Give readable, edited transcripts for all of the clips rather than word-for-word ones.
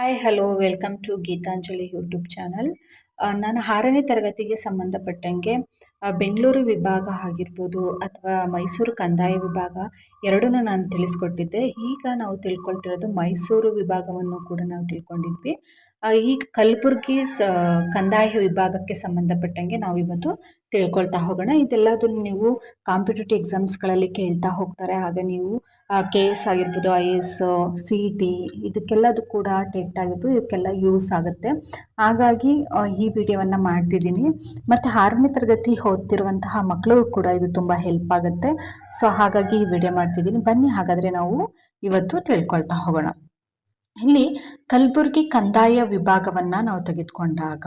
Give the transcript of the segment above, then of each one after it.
Hi hello welcome to Geetanjali YouTube channel. ನಾನು 6ನೇ ತರಗತಿಗೆ ಸಂಬಂಧಪಟ್ಟಂಗೆ ಬೆಂಗಳೂರು ವಿಭಾಗ ಆಗಿರ್ಬೋದು ಅಥವಾ ಮೈಸೂರು ಕಂದಾಯ ವಿಭಾಗ ಎರಡನ್ನೂ ನಾನು ತಿಳಿಸ್ಕೊಟ್ಟಿದ್ದೆ. ಈಗ ನಾವು ತಿಳ್ಕೊಳ್ತಿರೋದು ಮೈಸೂರು ವಿಭಾಗವನ್ನು ಕೂಡ ನಾವು ತಿಳ್ಕೊಂಡಿದ್ವಿ. ಈಗ ಕಲಬುರಗಿ ಕಂದಾಯ ವಿಭಾಗಕ್ಕೆ ಸಂಬಂಧಪಟ್ಟಂಗೆ ನಾವು ಇವತ್ತು ತಿಳ್ಕೊಳ್ತಾ ಹೋಗೋಣ. ಇದೆಲ್ಲದನ್ನು ನೀವು ಕಾಂಪಿಟೇಟಿವ್ ಎಕ್ಸಾಮ್ಸ್ಗಳಲ್ಲಿ ಕೇಳ್ತಾ ಹೋಗ್ತಾರೆ. ಹಾಗೆ ನೀವು KS ಆಗಿರ್ಬೋದು, IAS, CET ಇದಕ್ಕೆಲ್ಲದು ಕೂಡ ಟೆಟ್ ಆಗಿರ್ಬೋದು, ಇದಕ್ಕೆಲ್ಲ ಯೂಸ್ ಆಗುತ್ತೆ. ಹಾಗಾಗಿ ಈ ವಿಡಿಯೋವನ್ನು ಮಾಡ್ತಿದ್ದೀನಿ. ಮತ್ತು 6ನೇ ತರಗತಿ ಓದ್ತಿರುವಂತಹ ಮಕ್ಕಳು ಕೂಡ ಇದು ತುಂಬ ಹೆಲ್ಪ್ ಆಗುತ್ತೆ. ಸೊ ಹಾಗಾಗಿ ಈ ವಿಡಿಯೋ ಮಾಡ್ತಿದ್ದೀನಿ. ಬನ್ನಿ ಹಾಗಾದರೆ ನಾವು ಇವತ್ತು ತಿಳ್ಕೊಳ್ತಾ ಹೋಗೋಣ. ಇಲ್ಲಿ ಕಲಬುರಗಿ ಕಂದಾಯ ವಿಭಾಗವನ್ನು ನಾವು ತೆಗೆದುಕೊಂಡಾಗ,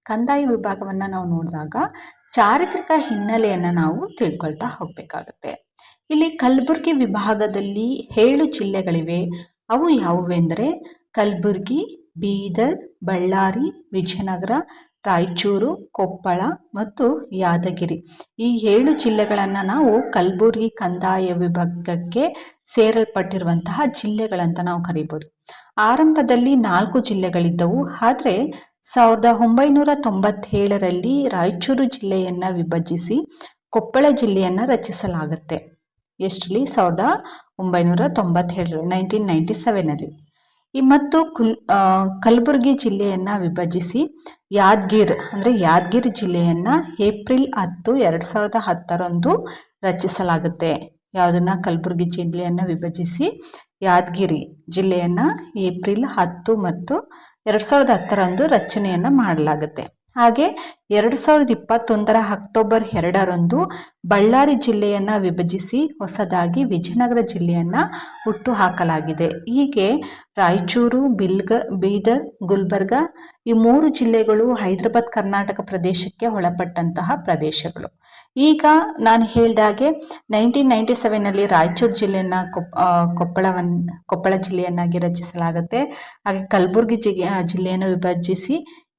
ಕಂದಾಯ ವಿಭಾಗವನ್ನು ನಾವು ನೋಡಿದಾಗ ಚಾರಿತ್ರಿಕ ಹಿನ್ನೆಲೆಯನ್ನು ನಾವು ತಿಳ್ಕೊಳ್ತಾ ಹೋಗಬೇಕಾಗತ್ತೆ. ಇಲ್ಲಿ ಕಲಬುರಗಿ ವಿಭಾಗದಲ್ಲಿ 7 ಜಿಲ್ಲೆಗಳಿವೆ. ಅವು ಯಾವುವು ಎಂದರೆ ಕಲಬುರಗಿ, ಬೀದರ್, ಬಳ್ಳಾರಿ, ವಿಜಯನಗರ, ರಾಯಚೂರು, ಕೊಪ್ಪಳ ಮತ್ತು ಯಾದಗಿರಿ. ಈ 7 ಜಿಲ್ಲೆಗಳನ್ನು ನಾವು ಕಲಬುರಗಿ ಕಂದಾಯ ವಿಭಾಗಕ್ಕೆ ಸೇರಲ್ಪಟ್ಟಿರುವಂತಹ ಜಿಲ್ಲೆಗಳಂತ ನಾವು ಕರೀಬೋದು. ಆರಂಭದಲ್ಲಿ 4 ಜಿಲ್ಲೆಗಳಿದ್ದವು. ಆದರೆ 1997ರಲ್ಲಿ ರಾಯಚೂರು ಜಿಲ್ಲೆಯನ್ನು ವಿಭಜಿಸಿ ಕೊಪ್ಪಳ ಜಿಲ್ಲೆಯನ್ನು ರಚಿಸಲಾಗುತ್ತೆ. ಎಷ್ಟರಲ್ಲಿ? 1997, 1997ರಲ್ಲಿ. ಮತ್ತು ಕಲಬುರಗಿ ಜಿಲ್ಲೆಯನ್ನು ವಿಭಜಿಸಿ ಯಾದಗಿರಿ ಜಿಲ್ಲೆಯನ್ನು ಏಪ್ರಿಲ್ 10, 2010ರಂದು ರಚಿಸಲಾಗುತ್ತೆ. ಯಾವುದನ್ನು? ಕಲಬುರಗಿ ಜಿಲ್ಲೆಯನ್ನು ವಿಭಜಿಸಿ ಯಾದಗಿರಿ ಜಿಲ್ಲೆಯನ್ನು ಏಪ್ರಿಲ್ 10 ಮತ್ತು 2010ರಂದು ರಚನೆಯನ್ನು ಮಾಡಲಾಗುತ್ತೆ. ಹಾಗೆ 2021ರ ಅಕ್ಟೋಬರ್ 2ರಂದು ಬಳ್ಳಾರಿ ಜಿಲ್ಲೆಯನ್ನು ವಿಭಜಿಸಿ ಹೊಸದಾಗಿ ವಿಜಯನಗರ ಜಿಲ್ಲೆಯನ್ನು ಹುಟ್ಟು ಹಾಕಲಾಗಿದೆ. ಹೀಗೆ ರಾಯಚೂರು, ಬೀದರ್, ಗುಲ್ಬರ್ಗ ಈ 3 ಜಿಲ್ಲೆಗಳು ಹೈದರಾಬಾದ್ ಕರ್ನಾಟಕ ಪ್ರದೇಶಕ್ಕೆ ಒಳಪಟ್ಟಂತಹ ಪ್ರದೇಶಗಳು. ಈಗ ನಾನು ಹೇಳಿದಾಗೆ 1997ನಲ್ಲಿ ರಾಯಚೂರು ಜಿಲ್ಲೆಯನ್ನು ಕೊಪ್ಪಳ ಜಿಲ್ಲೆಯನ್ನಾಗಿ ರಚಿಸಲಾಗುತ್ತೆ. ಹಾಗೆ ಕಲಬುರಗಿ ಜಿಲ್ಲೆಯನ್ನು ವಿಭಜಿಸಿ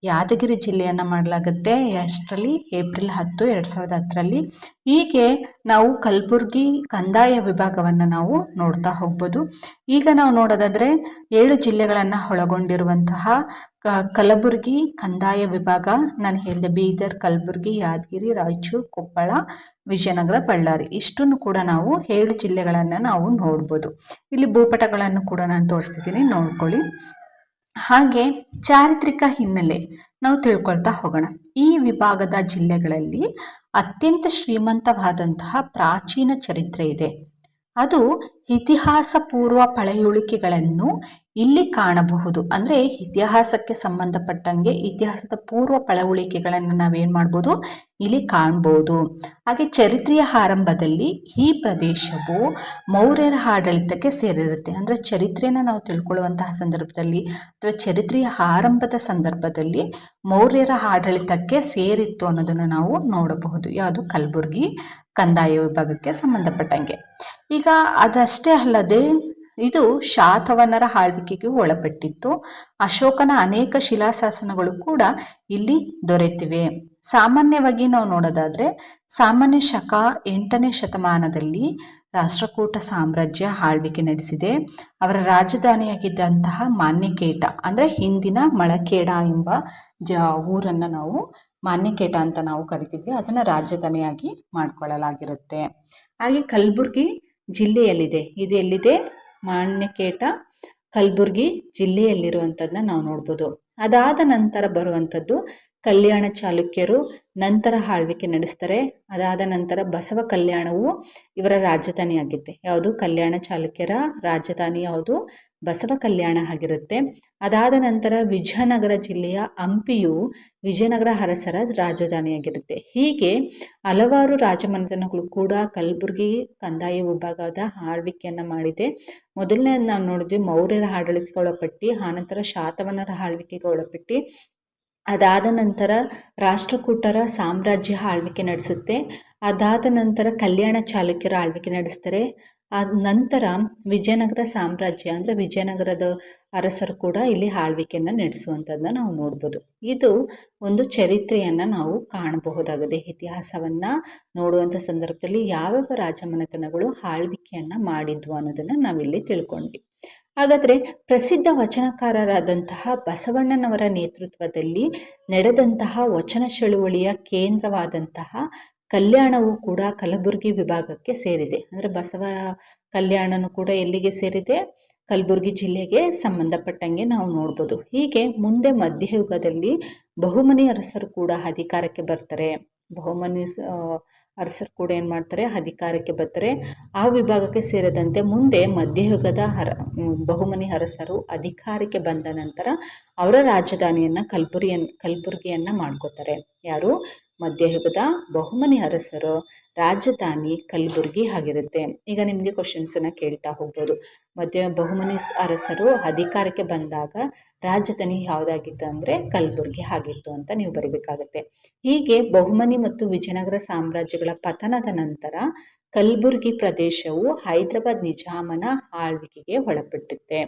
ಯಾದಗಿರಿ ಜಿಲ್ಲೆಯನ್ನು ಮಾಡಲಾಗುತ್ತೆ. ಎಷ್ಟರಲ್ಲಿ? ಏಪ್ರಿಲ್ 10, 2010ರಲ್ಲಿ. ಹೀಗೆ ನಾವು ಕಲಬುರಗಿ ಕಂದಾಯ ವಿಭಾಗವನ್ನು ನಾವು ನೋಡ್ತಾ ಹೋಗ್ಬೋದು. ಈಗ ನಾವು ನೋಡೋದಾದರೆ 7 ಜಿಲ್ಲೆಗಳನ್ನು ಒಳಗೊಂಡಿರುವಂತಹ ಕಲಬುರಗಿ ಕಂದಾಯ ವಿಭಾಗ ನಾನು ಹೇಳಿದೆ. ಬೀದರ್, ಕಲಬುರಗಿ, ಯಾದಗಿರಿ, ರಾಯಚೂರು, ಕೊಪ್ಪಳ, ವಿಜಯನಗರ, ಬಳ್ಳಾರಿ ಇಷ್ಟನ್ನು ಕೂಡ ನಾವು 7 ಜಿಲ್ಲೆಗಳನ್ನು ನಾವು ನೋಡ್ಬೋದು. ಇಲ್ಲಿ ಭೂಪಟಗಳನ್ನು ಕೂಡ ನಾನು ತೋರಿಸ್ತಿದ್ದೀನಿ, ನೋಡ್ಕೊಳ್ಳಿ. ಹಾಗೆ ಚಾರಿತ್ರಿಕ ಹಿನ್ನೆಲೆ ನಾವು ತಿಳ್ಕೊಳ್ತಾ ಹೋಗೋಣ. ಈ ವಿಭಾಗದ ಜಿಲ್ಲೆಗಳಲ್ಲಿ ಅತ್ಯಂತ ಶ್ರೀಮಂತವಾದಂತಹ ಪ್ರಾಚೀನ ಚರಿತ್ರೆ ಇದೆ. ಅದು ಇತಿಹಾಸ ಪೂರ್ವ ಪಳೆಯುಳಿಕೆಗಳನ್ನು ಇಲ್ಲಿ ಕಾಣಬಹುದು. ಅಂದರೆ ಇತಿಹಾಸಕ್ಕೆ ಸಂಬಂಧಪಟ್ಟಂಗೆ ಇತಿಹಾಸದ ಪೂರ್ವ ಪಳೆಯುಳಿಕೆಗಳನ್ನು ನಾವೇನು ಮಾಡ್ಬೋದು? ಇಲ್ಲಿ ಕಾಣ್ಬೋದು. ಹಾಗೆ ಚರಿತ್ರೆಯ ಆರಂಭದಲ್ಲಿ ಈ ಪ್ರದೇಶವು ಮೌರ್ಯರ ಆಡಳಿತಕ್ಕೆ ಸೇರಿರುತ್ತೆ. ಅಂದರೆ ಚರಿತ್ರೆಯನ್ನು ನಾವು ತಿಳ್ಕೊಳ್ಳುವಂತಹ ಸಂದರ್ಭದಲ್ಲಿ ಅಥವಾ ಚರಿತ್ರೆಯ ಆರಂಭದ ಸಂದರ್ಭದಲ್ಲಿ ಮೌರ್ಯರ ಆಡಳಿತಕ್ಕೆ ಸೇರಿತ್ತು ಅನ್ನೋದನ್ನು ನಾವು ನೋಡಬಹುದು. ಯಾವುದು? ಕಲಬುರಗಿ ಕಂದಾಯ ವಿಭಾಗಕ್ಕೆ ಸಂಬಂಧಪಟ್ಟಂಗೆ. ಈಗ ಅದಷ್ಟೇ ಅಲ್ಲದೆ ಇದು ಶಾತವಾಹನರ ಆಳ್ವಿಕೆಗೆ ಒಳಪಟ್ಟಿತ್ತು. ಅಶೋಕನ ಅನೇಕ ಶಿಲಾಶಾಸನಗಳು ಕೂಡ ಇಲ್ಲಿ ದೊರೆತಿವೆ. ಸಾಮಾನ್ಯವಾಗಿ ನಾವು ನೋಡೋದಾದರೆ ಸಾಮಾನ್ಯ ಶಕ 8ನೇ ಶತಮಾನದಲ್ಲಿ ರಾಷ್ಟ್ರಕೂಟ ಸಾಮ್ರಾಜ್ಯ ಆಳ್ವಿಕೆ ನಡೆಸಿದೆ. ಅವರ ರಾಜಧಾನಿಯಾಗಿದ್ದಂತಹ ಮಾನ್ಯಕೇಟ, ಅಂದರೆ ಹಿಂದಿನ ಮಳಖೇಡ ಎಂಬ ಊರನ್ನು ನಾವು ಮಾನ್ಯಕೇಟ ಅಂತ ನಾವು ಕರಿತೀವಿ, ಅದನ್ನು ರಾಜಧಾನಿಯಾಗಿ ಮಾಡಿಕೊಳ್ಳಲಾಗಿರುತ್ತೆ. ಹಾಗೆ ಕಲಬುರಗಿ ಜಿಲ್ಲೆಯಲ್ಲಿದೆ. ಇದು ಎಲ್ಲಿದೆ? ಮಾನ್ಯಕೇಟ ಕಲಬುರಗಿ ಜಿಲ್ಲೆಯಲ್ಲಿರುವಂಥದ್ದನ್ನ ನಾವು ನೋಡ್ಬೋದು. ಅದಾದ ನಂತರ ಬರುವಂಥದ್ದು ಕಲ್ಯಾಣ ಚಾಲುಕ್ಯರು ನಂತರ ಆಳ್ವಿಕೆ ನಡೆಸ್ತಾರೆ. ಅದಾದ ನಂತರ ಬಸವ ಕಲ್ಯಾಣವು ಇವರ ರಾಜಧಾನಿ ಆಗಿರುತ್ತೆ. ಯಾವುದು? ಕಲ್ಯಾಣ ಚಾಲುಕ್ಯರ ರಾಜಧಾನಿ ಯಾವುದು? ಬಸವ ಕಲ್ಯಾಣ ಆಗಿರುತ್ತೆ. ಅದಾದ ನಂತರ ವಿಜಯನಗರ ಜಿಲ್ಲೆಯ ಹಂಪಿಯು ವಿಜಯನಗರ ಅರಸರ ರಾಜಧಾನಿಯಾಗಿರುತ್ತೆ. ಹೀಗೆ ಹಲವಾರು ರಾಜಮನೆತನಗಳು ಕೂಡ ಕಲಬುರಗಿ ಕಂದಾಯ ವಿಭಾಗದ ಆಳ್ವಿಕೆಯನ್ನು ಮಾಡಿದೆ. ಮೊದಲನೇದು ನಾವು ನೋಡಿದ್ವಿ ಮೌರ್ಯರ ಆಡಳಿತಕ್ಕೆ ಒಳಪಟ್ಟು, ಆನಂತರ ಶಾತವಾಹನರ ಆಳ್ವಿಕೆಗೆ ಒಳಪಟ್ಟು, ಅದಾದ ನಂತರ ರಾಷ್ಟ್ರಕೂಟರ ಸಾಮ್ರಾಜ್ಯ ಆಳ್ವಿಕೆ ನಡೆಸುತ್ತೆ. ಅದಾದ ನಂತರ ಕಲ್ಯಾಣ ಚಾಲುಕ್ಯರ ಆಳ್ವಿಕೆ ನಡೆಸ್ತಾರೆ. ಆದ ನಂತರ ವಿಜಯನಗರ ಸಾಮ್ರಾಜ್ಯ ಅಂದರೆ ವಿಜಯನಗರದ ಅರಸರು ಕೂಡ ಇಲ್ಲಿ ಆಳ್ವಿಕೆಯನ್ನು ನಡೆಸುವಂಥದ್ದನ್ನ ನಾವು ನೋಡ್ಬೋದು. ಇದು ಒಂದು ಚರಿತ್ರೆಯನ್ನು ನಾವು ಕಾಣಬಹುದಾಗಿದೆ. ಇತಿಹಾಸವನ್ನು ನೋಡುವಂಥ ಸಂದರ್ಭದಲ್ಲಿ ಯಾವ್ಯಾವ ರಾಜಮನೆತನಗಳು ಆಳ್ವಿಕೆಯನ್ನು ಮಾಡಿದ್ವು ಅನ್ನೋದನ್ನು ನಾವಿಲ್ಲಿ ತಿಳ್ಕೊಂಡ್ವಿ. ಹಾಗಾದರೆ ಪ್ರಸಿದ್ಧ ವಚನಕಾರರಾದಂತಹ ಬಸವಣ್ಣನವರ ನೇತೃತ್ವದಲ್ಲಿ ನಡೆದಂತಹ ವಚನ ಚಳುವಳಿಯ ಕೇಂದ್ರವಾದಂತಹ ಕಲ್ಯಾಣವು ಕೂಡ ಕಲಬುರಗಿ ವಿಭಾಗಕ್ಕೆ ಸೇರಿದೆ. ಅಂದರೆ ಬಸವ ಕಲ್ಯಾಣನು ಕೂಡ ಎಲ್ಲಿಗೆ ಸೇರಿದೆ? ಕಲಬುರಗಿ ಜಿಲ್ಲೆಗೆ ಸಂಬಂಧಪಟ್ಟಂಗೆ ನಾವು ನೋಡ್ಬೋದು. ಹೀಗೆ ಮುಂದೆ ಮಧ್ಯಯುಗದಲ್ಲಿ ಬಹುಮನಿ ಅರಸರು ಕೂಡ ಅಧಿಕಾರಕ್ಕೆ ಬರ್ತಾರೆ. ಬಹುಮನಿ ಅರಸರು ಕೂಡ ಏನು ಮಾಡ್ತಾರೆ? ಅಧಿಕಾರಕ್ಕೆ ಬರ್ತಾರೆ. ಆ ವಿಭಾಗಕ್ಕೆ ಸೇರಿದಂತೆ ಮುಂದೆ ಮಧ್ಯಯುಗದ ಬಹುಮನಿ ಅರಸರು ಅಧಿಕಾರಕ್ಕೆ ಬಂದ ನಂತರ ಅವರ ರಾಜಧಾನಿಯನ್ನು ಕಲಬುರಗಿಯನ್ನು ಮಾಡ್ಕೋತಾರೆ. ಯಾರು? ಮಧ್ಯಯುಗದ ಬಹುಮನಿ ಅರಸರು ರಾಜಧಾನಿ ಕಲಬುರಗಿ ಆಗಿರುತ್ತೆ. ಈಗ ನಿಮಗೆ ಕ್ವಶನ್ಸನ್ನು ಕೇಳ್ತಾ ಹೋಗ್ಬೋದು. ಬಹುಮನಿ ಅರಸರು ಅಧಿಕಾರಕ್ಕೆ ಬಂದಾಗ ರಾಜಧಾನಿ ಯಾವುದಾಗಿತ್ತು ಅಂದರೆ ಕಲಬುರಗಿ ಆಗಿತ್ತು ಅಂತ ನೀವು ಬರೀಬೇಕಾಗತ್ತೆ. ಹೀಗೆ ಬಹುಮನಿ ಮತ್ತು ವಿಜಯನಗರ ಸಾಮ್ರಾಜ್ಯಗಳ ಪತನದ ನಂತರ ಕಲಬುರಗಿ ಪ್ರದೇಶವು ಹೈದರಾಬಾದ್ ನಿಜಾಮನ ಆಳ್ವಿಕೆಗೆ ಒಳಪಟ್ಟಿತ್ತೆ.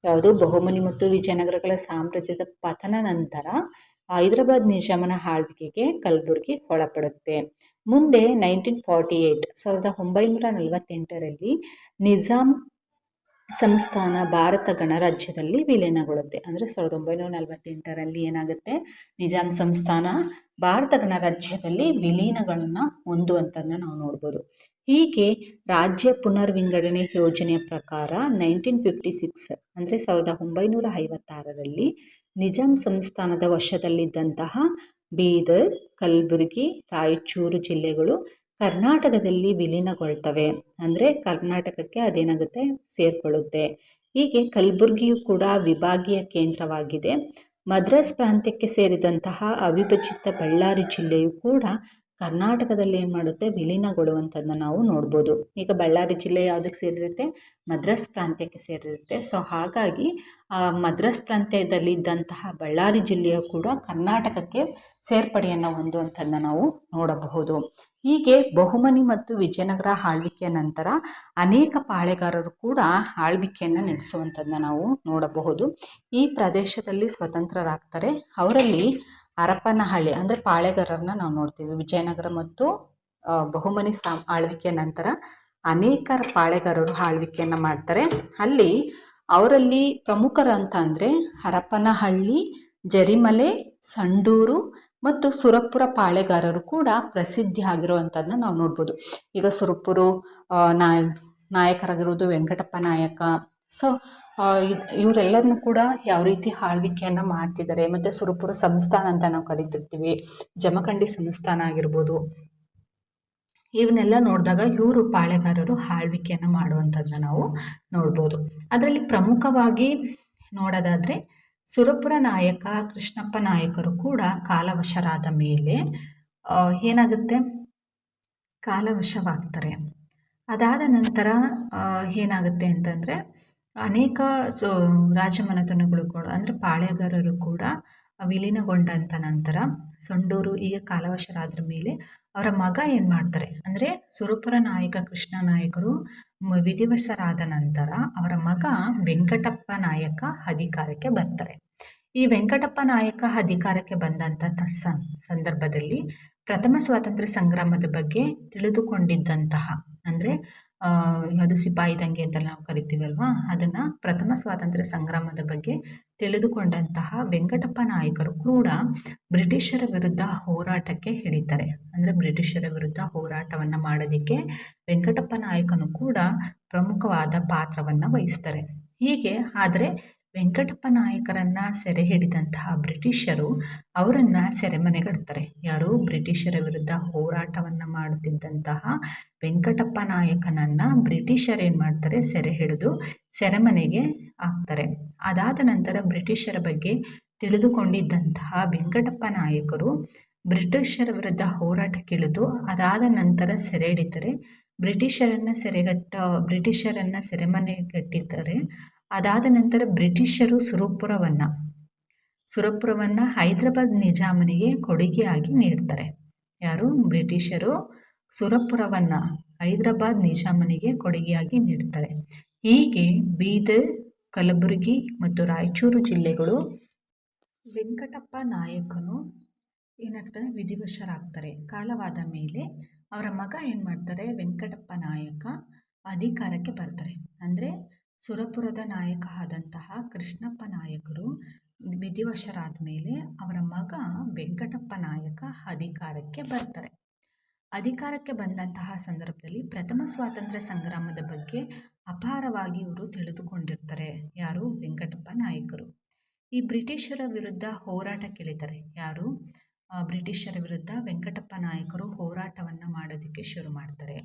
ಯಾವುದು? ಬಹುಮನಿ ಮತ್ತು ವಿಜಯನಗರಗಳ ಸಾಮ್ರಾಜ್ಯದ ಪತನ ನಂತರ ಹೈದರಾಬಾದ್ ನಿಜಾಮನ ಆಳ್ವಿಕೆಗೆ ಕಲಬುರಗಿ ಒಳಪಡುತ್ತೆ. ಮುಂದೆ 1948 ನಿಜಾಮ್ ಸಂಸ್ಥಾನ ಭಾರತ ಗಣರಾಜ್ಯದಲ್ಲಿ ವಿಲೀನಗೊಳ್ಳುತ್ತೆ. ಅಂದರೆ 1948 ಏನಾಗುತ್ತೆ? ನಿಜಾಮ್ ಸಂಸ್ಥಾನ ಭಾರತ ಗಣರಾಜ್ಯದಲ್ಲಿ ವಿಲೀನಗಳನ್ನು ಹೊಂದುವಂಥದ್ದನ್ನು ನಾವು ನೋಡ್ಬೋದು. ಹೀಗೆ ರಾಜ್ಯ ಪುನರ್ವಿಂಗಡಣೆ ಯೋಜನೆಯ ಪ್ರಕಾರ 1956 ಅಂದರೆ 1956ರಲ್ಲಿ ನಿಜಾಮ್ ಸಂಸ್ಥಾನದ ವಶದಲ್ಲಿದ್ದಂತಹ ಬೀದರ್, ಕಲಬುರಗಿ, ರಾಯಚೂರು ಜಿಲ್ಲೆಗಳು ಕರ್ನಾಟಕದಲ್ಲಿ ವಿಲೀನಗೊಳ್ತವೆ. ಅಂದರೆ ಕರ್ನಾಟಕಕ್ಕೆ ಅದೇನಾಗುತ್ತೆ? ಸೇರಿಕೊಳ್ಳುತ್ತೆ. ಹೀಗೆ ಕಲಬುರಗಿಯು ಕೂಡ ವಿಭಾಗೀಯ ಕೇಂದ್ರವಾಗಿದೆ. ಮದ್ರಾಸ್ ಪ್ರಾಂತ್ಯಕ್ಕೆ ಸೇರಿದಂತಹ ಅವಿಭಜಿತ ಬಳ್ಳಾರಿ ಜಿಲ್ಲೆಯು ಕೂಡ ಕರ್ನಾಟಕದಲ್ಲಿ ಏನು ಮಾಡುತ್ತೆ? ವಿಲೀನಗೊಳ್ಳುವಂಥದ್ದನ್ನ ನಾವು ನೋಡ್ಬೋದು. ಈಗ ಬಳ್ಳಾರಿ ಜಿಲ್ಲೆ ಯಾವುದಕ್ಕೆ ಸೇರಿರುತ್ತೆ? ಮದ್ರಾಸ್ ಪ್ರಾಂತ್ಯಕ್ಕೆ ಸೇರಿರುತ್ತೆ. ಸೊ ಹಾಗಾಗಿ ಮದ್ರಾಸ್ ಪ್ರಾಂತ್ಯದಲ್ಲಿ ಇದ್ದಂತಹ ಬಳ್ಳಾರಿ ಜಿಲ್ಲೆಯು ಕೂಡ ಕರ್ನಾಟಕಕ್ಕೆ ಸೇರ್ಪಡೆಯನ್ನು ಹೊಂದುವಂಥದ್ದನ್ನ ನಾವು ನೋಡಬಹುದು. ಹೀಗೆ ಬಹುಮನಿ ಮತ್ತು ವಿಜಯನಗರ ಆಳ್ವಿಕೆಯ ನಂತರ ಅನೇಕ ಪಾಳೆಗಾರರು ಕೂಡ ಆಳ್ವಿಕೆಯನ್ನು ನಡೆಸುವಂಥದ್ದನ್ನ ನಾವು ನೋಡಬಹುದು. ಈ ಪ್ರದೇಶದಲ್ಲಿ ಸ್ವತಂತ್ರರಾಗ್ತಾರೆ. ಅವರಲ್ಲಿ ಹರಪನಹಳ್ಳಿ ಅಂದರೆ ಪಾಳೆಗಾರರನ್ನ ನಾವು ನೋಡ್ತೀವಿ. ವಿಜಯನಗರ ಮತ್ತು ಬಹುಮನಿ ಆಳ್ವಿಕೆಯ ನಂತರ ಅನೇಕ ಪಾಳೆಗಾರರು ಆಳ್ವಿಕೆಯನ್ನು ಮಾಡ್ತಾರೆ. ಅವರಲ್ಲಿ ಪ್ರಮುಖರು ಅಂತ ಅಂದರೆ ಹರಪನಹಳ್ಳಿ, ಜರಿಮಲೆ, ಸಂಡೂರು ಮತ್ತು ಸುರಪುರ ಪಾಳೆಗಾರರು ಕೂಡ ಪ್ರಸಿದ್ಧಿ ಆಗಿರುವಂಥದ್ದನ್ನ ನಾವು ನೋಡ್ಬೋದು. ಈಗ ಸುರಪುರ ನಾಯಕರಾಗಿರೋದು ವೆಂಕಟಪ್ಪ ನಾಯಕ. ಸೊ ಇವರೆಲ್ಲರನ್ನು ಕೂಡ ಯಾವ ರೀತಿ ಆಳ್ವಿಕೆಯನ್ನು ಮಾಡ್ತಿದ್ದಾರೆ. ಮತ್ತು ಸುರಪುರ ಸಂಸ್ಥಾನ ಅಂತ ನಾವು ಕರಿತಿರ್ತೀವಿ. ಜಮಖಂಡಿ ಸಂಸ್ಥಾನ ಆಗಿರ್ಬೋದು. ಇವನ್ನೆಲ್ಲ ನೋಡಿದಾಗ ಇವರು ಪಾಳೆಗಾರರು ಆಳ್ವಿಕೆಯನ್ನು ಮಾಡುವಂಥದ್ದನ್ನ ನಾವು ನೋಡ್ಬೋದು. ಅದರಲ್ಲಿ ಪ್ರಮುಖವಾಗಿ ನೋಡೋದಾದರೆ ಸುರಪುರ ನಾಯಕ ಕೃಷ್ಣಪ್ಪ ನಾಯಕರು ಕೂಡ ಕಾಲವಶರಾದ ಮೇಲೆ ಏನಾಗುತ್ತೆ? ಕಾಲವಶವಾಗ್ತಾರೆ. ಅದಾದ ನಂತರ ಏನಾಗುತ್ತೆ ಅಂತಂದರೆ ಅನೇಕ ರಾಜಮನೆತನಗಳು ಕೂಡ ಅಂದರೆ ಪಾಳೆಗಾರರು ಕೂಡ ವಿಲೀನಗೊಂಡಂಥ ನಂತರ ಸಂಡೂರು ಈಗ ಕಾಲವಶರಾದ್ರ ಮೇಲೆ ಅವರ ಮಗ ಏನು ಮಾಡ್ತಾರೆ ಅಂದರೆ ಸುರಪುರ ನಾಯಕ ಕೃಷ್ಣ ನಾಯಕರು ವಿಧಿವಶರಾದ ನಂತರ ಅವರ ಮಗ ವೆಂಕಟಪ್ಪ ನಾಯಕ ಅಧಿಕಾರಕ್ಕೆ ಬರ್ತಾರೆ. ಈ ವೆಂಕಟಪ್ಪ ನಾಯಕ ಅಧಿಕಾರಕ್ಕೆ ಬಂದಂಥ ಸಂದರ್ಭದಲ್ಲಿ ಪ್ರಥಮ ಸ್ವಾತಂತ್ರ್ಯ ಸಂಗ್ರಾಮದ ಬಗ್ಗೆ ತಿಳಿದುಕೊಂಡಿದ್ದಂತಹ ಅಂದರೆ ಯಾವುದು ಸಿಪಾಯಿ ದಂಗೆ ಅಂತ ನಾವು ಕರಿತೀವಲ್ವಾ, ಅದನ್ನು ಪ್ರಥಮ ಸ್ವಾತಂತ್ರ್ಯ ಸಂಗ್ರಾಮದ ಬಗ್ಗೆ ತಿಳಿದುಕೊಂಡಂತಹ ವೆಂಕಟಪ್ಪ ನಾಯಕರು ಕೂಡ ಬ್ರಿಟಿಷರ ವಿರುದ್ಧ ಹೋರಾಟಕ್ಕೆ ಹಿಡಿತಾರೆ. ಅಂದರೆ ಬ್ರಿಟಿಷರ ವಿರುದ್ಧ ಹೋರಾಟವನ್ನು ಮಾಡೋದಕ್ಕೆ ವೆಂಕಟಪ್ಪ ನಾಯಕನು ಕೂಡ ಪ್ರಮುಖವಾದ ಪಾತ್ರವನ್ನು ವಹಿಸ್ತಾರೆ. ಹೀಗೆ ಆದರೆ ವೆಂಕಟಪ್ಪ ನಾಯಕರನ್ನು ಸೆರೆ ಹಿಡಿದಂತಹ ಬ್ರಿಟಿಷರು ಅವರನ್ನು ಸೆರೆಮನೆಗಡ್ತಾರೆ. ಯಾರು? ಬ್ರಿಟಿಷರ ವಿರುದ್ಧ ಹೋರಾಟವನ್ನು ಮಾಡುತ್ತಿದ್ದಂತಹ ವೆಂಕಟಪ್ಪ ನಾಯಕನನ್ನು ಬ್ರಿಟಿಷರು ಏನು ಮಾಡ್ತಾರೆ? ಸೆರೆ ಹಿಡಿದು ಸೆರೆಮನೆಗೆ ಹಾಕ್ತಾರೆ. ಅದಾದ ನಂತರ ಬ್ರಿಟಿಷರ ಬಗ್ಗೆ ತಿಳಿದುಕೊಂಡಿದ್ದಂತಹ ವೆಂಕಟಪ್ಪ ನಾಯಕರು ಬ್ರಿಟಿಷರ ವಿರುದ್ಧ ಹೋರಾಟಕ್ಕಿಳಿದು ಅದಾದ ನಂತರ ಸೆರೆ ಹಿಡಿತಾರೆ. ಬ್ರಿಟಿಷರನ್ನು ಸೆರೆಮನೆಗಟ್ಟಿದ್ದಾರೆ. ಅದಾದ ನಂತರ ಬ್ರಿಟಿಷರು ಸುರಪುರವನ್ನು ಹೈದರಾಬಾದ್ ನಿಜಾಮನಿಗೆ ಕೊಡುಗೆಯಾಗಿ ನೀಡ್ತಾರೆ. ಯಾರು? ಬ್ರಿಟಿಷರು ಸುರಪುರವನ್ನು ಹೈದರಾಬಾದ್ ನಿಜಾಮನಿಗೆ ಕೊಡುಗೆಯಾಗಿ ನೀಡ್ತಾರೆ. ಹೀಗೆ ಬೀದರ್, ಕಲಬುರಗಿ ಮತ್ತು ರಾಯಚೂರು ಜಿಲ್ಲೆಗಳು ವೆಂಕಟಪ್ಪ ನಾಯಕನು ಏನಾಗ್ತಾರೆ? ವಿಧಿವಶರಾಗ್ತಾರೆ. ಕಾಲವಾದ ಮೇಲೆ ಅವರ ಮಗ ಏನು ಮಾಡ್ತಾರೆ? ವೆಂಕಟಪ್ಪ ನಾಯಕ ಅಧಿಕಾರಕ್ಕೆ ಬರ್ತಾರೆ. ಅಂದರೆ ಸುರಪುರದ ನಾಯಕ ಆದಂತಹ ಕೃಷ್ಣಪ್ಪ ನಾಯಕರು ವಿಧಿವಶರಾದ ಮೇಲೆ ಅವರ ಮಗ ವೆಂಕಟಪ್ಪ ನಾಯಕ ಅಧಿಕಾರಕ್ಕೆ ಬರ್ತಾರೆ. ಅಧಿಕಾರಕ್ಕೆ ಬಂದಂತಹ ಸಂದರ್ಭದಲ್ಲಿ ಪ್ರಥಮ ಸ್ವಾತಂತ್ರ್ಯ ಸಂಗ್ರಾಮದ ಬಗ್ಗೆ ಅಪಾರವಾಗಿ ಇವರು ತಿಳಿದುಕೊಂಡಿರ್ತಾರೆ. ಯಾರು? ವೆಂಕಟಪ್ಪ ನಾಯಕರು. ಈ ಬ್ರಿಟಿಷರ ವಿರುದ್ಧ ಹೋರಾಟಕ್ಕಿಳಿತಾರೆ. ಯಾರು? ಬ್ರಿಟಿಷರ ವಿರುದ್ಧ ವೆಂಕಟಪ್ಪ ನಾಯಕರು ಹೋರಾಟವನ್ನು ಮಾಡೋದಕ್ಕೆ ಶುರು ಮಾಡ್ತಾರೆ.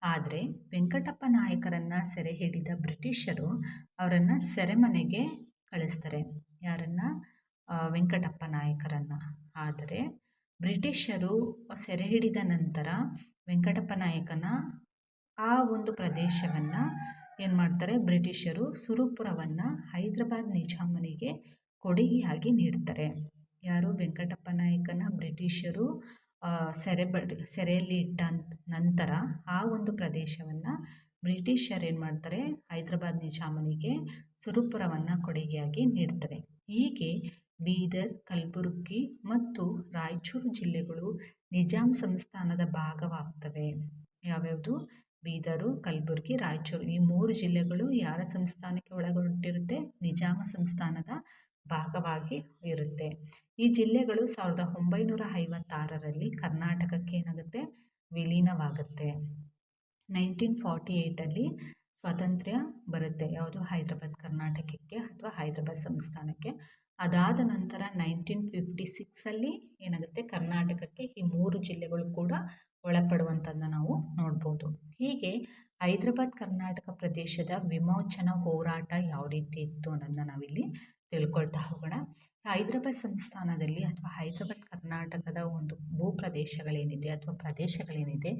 ಆದರೆ ವೆಂಕಟಪ್ಪ ನಾಯಕರನ್ನು ಸೆರೆ ಹಿಡಿದ ಬ್ರಿಟಿಷರು ಅವರನ್ನು ಸೆರೆಮನೆಗೆ ಕಳಿಸ್ತಾರೆ. ಯಾರನ್ನು? ವೆಂಕಟಪ್ಪ ನಾಯಕರನ್ನು. ಆದರೆ ಬ್ರಿಟಿಷರು ಸೆರೆ ಹಿಡಿದ ನಂತರ ವೆಂಕಟಪ್ಪ ನಾಯಕನ ಆ ಒಂದು ಪ್ರದೇಶವನ್ನು ಏನು ಮಾಡ್ತಾರೆ? ಬ್ರಿಟಿಷರು ಸುರಪುರವನ್ನು ಹೈದರಾಬಾದ್ ನಿಜಾಮನಿಗೆ ಕೊಡುಗೆಯಾಗಿ ನೀಡ್ತಾರೆ. ಯಾರು? ವೆಂಕಟಪ್ಪ ನಾಯಕನ ಬ್ರಿಟಿಷರು ಸೆರೆಯಲ್ಲಿ ಇಟ್ಟ ನಂತರ ಆ ಒಂದು ಪ್ರದೇಶವನ್ನು ಬ್ರಿಟಿಷರು ಏನು ಮಾಡ್ತಾರೆ? ಹೈದರಾಬಾದ್ ನಿಜಾಮನಿಗೆ ಸುರಪುರವನ್ನು ಕೊಡುಗೆಯಾಗಿ ನೀಡ್ತಾರೆ. ಹೀಗೆ ಬೀದರ್, ಕಲಬುರ್ಗಿ ಮತ್ತು ರಾಯಚೂರು ಜಿಲ್ಲೆಗಳು ನಿಜಾಂ ಸಂಸ್ಥಾನದ ಭಾಗವಾಗ್ತವೆ. ಯಾವ್ಯಾವುದು? ಬೀದರು, ಕಲಬುರ್ಗಿ, ರಾಯಚೂರು ಈ 3 ಜಿಲ್ಲೆಗಳು ಯಾರ ಸಂಸ್ಥಾನಕ್ಕೆ ಒಳಗೊಂಡಿರುತ್ತೆ? ನಿಜಾಮ ಸಂಸ್ಥಾನದ ಭಾಗವಾಗಿ ಇರುತ್ತೆ. ಈ ಜಿಲ್ಲೆಗಳು 1956ರಲ್ಲಿ ಕರ್ನಾಟಕಕ್ಕೆ ಏನಾಗುತ್ತೆ? ವಿಲೀನವಾಗುತ್ತೆ. 1948ಅಲ್ಲಿ ಸ್ವಾತಂತ್ರ್ಯ ಬರುತ್ತೆ. ಯಾವುದು? ಹೈದರಾಬಾದ್ ಕರ್ನಾಟಕಕ್ಕೆ ಅಥವಾ ಹೈದರಾಬಾದ್ ಸಂಸ್ಥಾನಕ್ಕೆ. ಅದಾದ ನಂತರ 1956ಅಲ್ಲಿ ಏನಾಗುತ್ತೆ? ಕರ್ನಾಟಕಕ್ಕೆ ಈ 3 ಜಿಲ್ಲೆಗಳು ಕೂಡ ಒಳಪಡುವಂಥದ್ದನ್ನು ನಾವು ನೋಡ್ಬೋದು. ಹೀಗೆ ಹೈದರಾಬಾದ್ ಕರ್ನಾಟಕ ಪ್ರದೇಶದ ವಿಮೋಚನಾ ಹೋರಾಟ ಯಾವ ರೀತಿ ಇತ್ತು ಅನ್ನೋದನ್ನ ನಾವಿಲ್ಲಿ ತಿಳ್ಕೊಳ್ತಾ ಹೋಗೋಣ. ಹೈದರಾಬಾದ್ ಸಂಸ್ಥಾನದಲ್ಲಿ ಅಥವಾ ಹೈದರಾಬಾದ್ ಕರ್ನಾಟಕದ ಒಂದು ಭೂಪ್ರದೇಶಗಳೇನಿದೆ ಅಥವಾ ಪ್ರದೇಶಗಳೇನಿದೆ,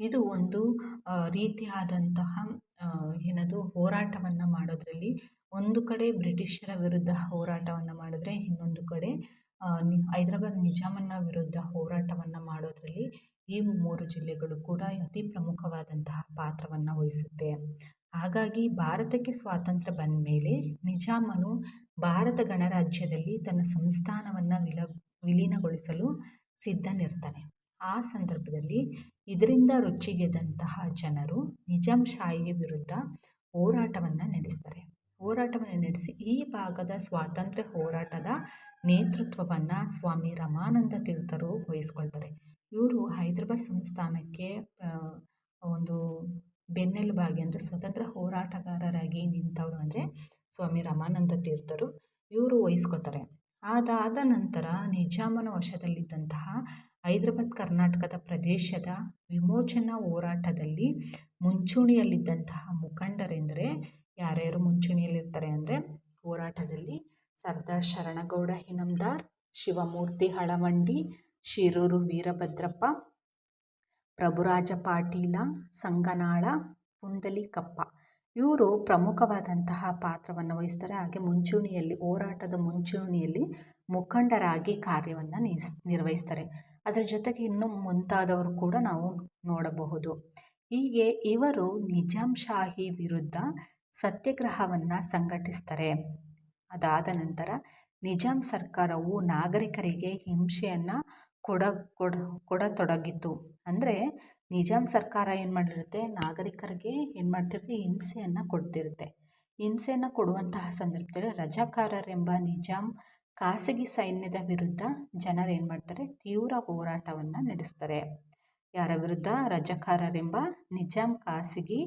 ಇದು ಒಂದು ರೀತಿಯಾದಂತಹ ಏನದು ಹೋರಾಟವನ್ನು ಮಾಡೋದ್ರಲ್ಲಿ ಒಂದು ಕಡೆ ಬ್ರಿಟಿಷರ ವಿರುದ್ಧ ಹೋರಾಟವನ್ನು ಮಾಡಿದ್ರೆ, ಇನ್ನೊಂದು ಕಡೆ ಹೈದರಾಬಾದ್ ನಿಜಾಮನ ವಿರುದ್ಧ ಹೋರಾಟವನ್ನು ಮಾಡೋದ್ರಲ್ಲಿ ಈ 3 ಜಿಲ್ಲೆಗಳು ಕೂಡ ಅತಿ ಪ್ರಮುಖವಾದಂತಹ ಪಾತ್ರವನ್ನು ವಹಿಸುತ್ತೆ. ಹಾಗಾಗಿ ಭಾರತಕ್ಕೆ ಸ್ವಾತಂತ್ರ್ಯ ಬಂದ ಮೇಲೆ ನಿಜಾಮನು ಭಾರತ ಗಣರಾಜ್ಯದಲ್ಲಿ ತನ್ನ ಸಂಸ್ಥಾನವನ್ನು ವಿಲೀನಗೊಳಿಸಲು ಸಿದ್ಧನಿರ್ತಾನೆ. ಆ ಸಂದರ್ಭದಲ್ಲಿ ಇದರಿಂದ ರೊಚ್ಚಿಗೆದ್ದಂತಹ ಜನರು ನಿಜಾಂಶಾಹಿ ವಿರುದ್ಧ ಹೋರಾಟವನ್ನು ನಡೆಸಿ ಈ ಭಾಗದ ಸ್ವಾತಂತ್ರ್ಯ ಹೋರಾಟದ ನೇತೃತ್ವವನ್ನು ಸ್ವಾಮಿ ರಮಾನಂದ ತೀರ್ಥರು ವಹಿಸ್ಕೊಳ್ತಾರೆ. ಇವರು ಹೈದರಾಬಾದ್ ಸಂಸ್ಥಾನಕ್ಕೆ ಒಂದು ಬೆನ್ನೆಲುಬಾಗಿ ಅಂದರೆ ಸ್ವತಂತ್ರ ಹೋರಾಟಗಾರರಾಗಿ ನಿಂತವರು ಅಂದರೆ ಸ್ವಾಮಿ ರಮಾನಂದ ತೀರ್ಥರು. ಇವರು ವಹಿಸ್ಕೋತಾರೆ. ಅದಾದ ನಂತರ ನಿಜಾಮನ ವಶದಲ್ಲಿದ್ದಂತಹ ಹೈದರಾಬಾದ್ ಕರ್ನಾಟಕದ ಪ್ರದೇಶದ ವಿಮೋಚನಾ ಹೋರಾಟದಲ್ಲಿ ಮುಂಚೂಣಿಯಲ್ಲಿದ್ದಂತಹ ಮುಖಂಡರೆಂದರೆ ಯಾರ್ಯಾರು ಮುಂಚೂಣಿಯಲ್ಲಿರ್ತಾರೆ ಅಂದರೆ ಹೋರಾಟದಲ್ಲಿ ಸರ್ದಾರ್ ಶರಣಗೌಡ ಇನಾಮದಾರ್, ಶಿವಮೂರ್ತಿ ಹಳವಂಡಿ, ಶಿರೂರು ವೀರಭದ್ರಪ್ಪ, ಪ್ರಭುರಾಜ ಪಾಟೀಲ, ಸಂಗನಾಳ, ಪುಂಡಲಿಕಪ್ಪ ಇವರು ಪ್ರಮುಖವಾದಂತಹ ಪಾತ್ರವನ್ನು ವಹಿಸ್ತಾರೆ. ಹಾಗೆ ಹೋರಾಟದ ಮುಂಚೂಣಿಯಲ್ಲಿ ಮುಖಂಡರಾಗಿ ಕಾರ್ಯವನ್ನು ನಿರ್ವಹಿಸ್ತಾರೆ. ಅದರ ಜೊತೆಗೆ ಇನ್ನೂ ಮುಂತಾದವರು ಕೂಡ ನಾವು ನೋಡಬಹುದು. ಹೀಗೆ ಇವರು ನಿಜಾಂಶಾಹಿ ವಿರುದ್ಧ ಸತ್ಯಾಗ್ರಹವನ್ನು ಸಂಘಟಿಸ್ತಾರೆ. ಅದಾದ ನಂತರ ನಿಜಾಂ ಸರ್ಕಾರವು ನಾಗರಿಕರಿಗೆ ಹಿಂಸೆಯನ್ನು ಕೊಡತೊಡಗಿತು. ಅಂದರೆ ನಿಜಾಂ ಸರ್ಕಾರ ಏನು ಮಾಡಿರುತ್ತೆ? ನಾಗರಿಕರಿಗೆ ಏನು ಮಾಡ್ತಿರುತ್ತೆ? ಹಿಂಸೆಯನ್ನು ಕೊಡ್ತಿರುತ್ತೆ. ಹಿಂಸೆಯನ್ನು ಕೊಡುವಂತಹ ಸಂದರ್ಭದಲ್ಲಿ ರಜಾಕಾರರೆಂಬ ನಿಜಾಂ ಖಾಸಗಿ ಸೈನ್ಯದ ವಿರುದ್ಧ ಜನರು ಏನು ಮಾಡ್ತಾರೆ? ತೀವ್ರ ಹೋರಾಟವನ್ನು ನಡೆಸ್ತಾರೆ. ಯಾರ ವಿರುದ್ಧ? ರಜಾಕಾರರೆಂಬ ನಿಜಾಂ ಖಾಸಗಿ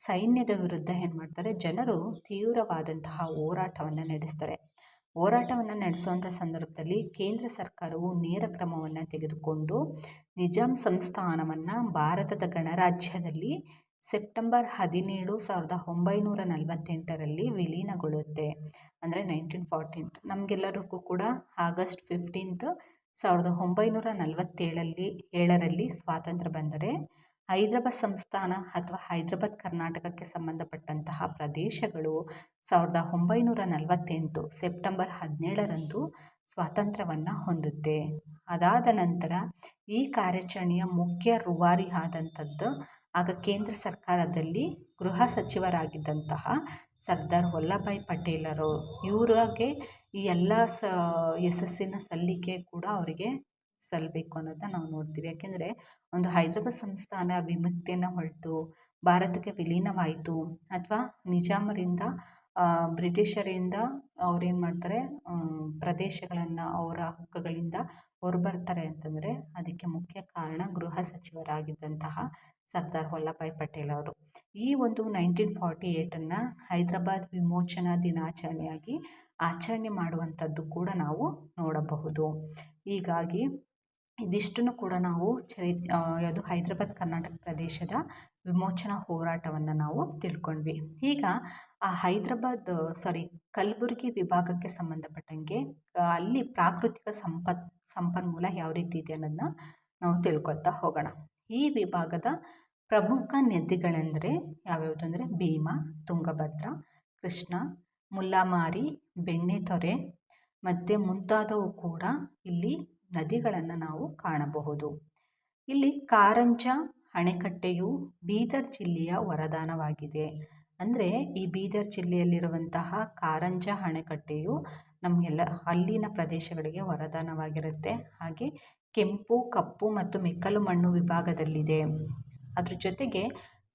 ಸೈನ್ಯದ ವಿರುದ್ಧ ಏನು ಮಾಡ್ತಾರೆ? ಜನರು ತೀವ್ರವಾದಂತಹ ಹೋರಾಟವನ್ನು ನಡೆಸ್ತಾರೆ. ಹೋರಾಟವನ್ನು ನಡೆಸುವಂಥ ಸಂದರ್ಭದಲ್ಲಿ ಕೇಂದ್ರ ಸರ್ಕಾರವು ನೇರ ಕ್ರಮವನ್ನು ತೆಗೆದುಕೊಂಡು ನಿಜಾಂ ಸಂಸ್ಥಾನವನ್ನು ಭಾರತದ ಗಣರಾಜ್ಯದಲ್ಲಿ ಸೆಪ್ಟೆಂಬರ್ 17, 1948ರಲ್ಲಿ ವಿಲೀನಗೊಳ್ಳುತ್ತೆ. ಅಂದರೆ 1948 ನಮಗೆಲ್ಲರಿಗೂ ಕೂಡ ಆಗಸ್ಟ್ 15, 1947ರಲ್ಲಿ ಸ್ವಾತಂತ್ರ್ಯ ಬಂದರೆ ಹೈದರಾಬಾದ್ ಸಂಸ್ಥಾನ ಅಥವಾ ಹೈದರಾಬಾದ್ ಕರ್ನಾಟಕಕ್ಕೆ ಸಂಬಂಧಪಟ್ಟಂತಹ ಪ್ರದೇಶಗಳು 1948 ಸೆಪ್ಟೆಂಬರ್ 17ರಂದು ಸ್ವಾತಂತ್ರ್ಯವನ್ನು ಹೊಂದುತ್ತೆ. ಅದಾದ ನಂತರ ಈ ಕಾರ್ಯಾಚರಣೆಯ ಮುಖ್ಯ ರೂವಾರಿ ಆದಂಥದ್ದು ಆಗ ಕೇಂದ್ರ ಸರ್ಕಾರದಲ್ಲಿ ಗೃಹ ಸಚಿವರಾಗಿದ್ದಂತಹ ಸರ್ದಾರ್ ವಲ್ಲಭಭಾಯ್ ಪಟೇಲರು. ಇವರಿಗೆ ಈ ಎಲ್ಲ ಯಶಸ್ಸಿನ ಸಲ್ಲಿಕೆ ಕೂಡ ಅವರಿಗೆ ಸಲ್ಲಬೇಕು ಅನ್ನೋದನ್ನ ನಾವು ನೋಡ್ತೀವಿ. ಯಾಕೆಂದರೆ ಒಂದು ಹೈದರಾಬಾದ್ ಸಂಸ್ಥಾನ ವಿಮುಕ್ತಿಯನ್ನು ಹೊರತು ಭಾರತಕ್ಕೆ ವಿಲೀನವಾಯಿತು ಅಥವಾ ನಿಜಾಮರಿಂದ ಬ್ರಿಟಿಷರಿಂದ ಅವ್ರೇನು ಮಾಡ್ತಾರೆ, ಪ್ರದೇಶಗಳನ್ನು ಅವರ ಹಕ್ಕುಗಳಿಂದ ಹೊರಬರ್ತಾರೆ ಅಂತಂದರೆ ಅದಕ್ಕೆ ಮುಖ್ಯ ಕಾರಣ ಗೃಹ ಸಚಿವರಾಗಿದ್ದಂತಹ ಸರ್ದಾರ್ ವಲ್ಲಭಾಯ್ ಪಟೇಲ್ ಅವರು. ಈ ಒಂದು 1948 ಹೈದರಾಬಾದ್ ವಿಮೋಚನಾ ದಿನಾಚರಣೆಯಾಗಿ ಆಚರಣೆ ಮಾಡುವಂಥದ್ದು ಕೂಡ ನಾವು ನೋಡಬಹುದು. ಹೀಗಾಗಿ ಇದಿಷ್ಟನ್ನು ಕೂಡ ನಾವು ಯಾವುದು ಹೈದರಾಬಾದ್ ಕರ್ನಾಟಕ ಪ್ರದೇಶದ ವಿಮೋಚನಾ ಹೋರಾಟವನ್ನು ನಾವು ತಿಳ್ಕೊಂಡ್ವಿ. ಈಗ ಆ ಕಲಬುರಗಿ ವಿಭಾಗಕ್ಕೆ ಸಂಬಂಧಪಟ್ಟಂಗೆ ಅಲ್ಲಿ ಪ್ರಾಕೃತಿಕ ಸಂಪನ್ಮೂಲ ಯಾವ ರೀತಿ ಇದೆ ಅನ್ನೋದನ್ನ ನಾವು ತಿಳ್ಕೊಳ್ತಾ ಹೋಗೋಣ. ಈ ವಿಭಾಗದ ಪ್ರಮುಖ ನದಿಗಳೆಂದರೆ ಯಾವ್ಯಾವುದು ಅಂದರೆ ಭೀಮಾ, ತುಂಗಭದ್ರಾ, ಕೃಷ್ಣ, ಮುಲ್ಲಾಮಾರಿ, ಬೆಣ್ಣೆತೊರೆ ಮತ್ತು ಮುಂತಾದವು ಕೂಡ ಇಲ್ಲಿ ನದಿಗಳನ್ನು ನಾವು ಕಾಣಬಹುದು. ಇಲ್ಲಿ ಕಾರಂಜ ಅಣೆಕಟ್ಟೆಯು ಬೀದರ್ ಜಿಲ್ಲೆಯ ವರದಾನವಾಗಿದೆ. ಅಂದರೆ ಈ ಬೀದರ್ ಜಿಲ್ಲೆಯಲ್ಲಿರುವಂತಹ ಕಾರಂಜ ಅಣೆಕಟ್ಟೆಯು ನಮಗೆಲ್ಲ ಅಲ್ಲಿನ ಪ್ರದೇಶಗಳಿಗೆ ವರದಾನವಾಗಿರುತ್ತೆ. ಹಾಗೆ ಕೆಂಪು, ಕಪ್ಪು ಮತ್ತು ಮೆಕ್ಕಲು ಮಣ್ಣು ವಿಭಾಗದಲ್ಲಿದೆ. ಅದ್ರ ಜೊತೆಗೆ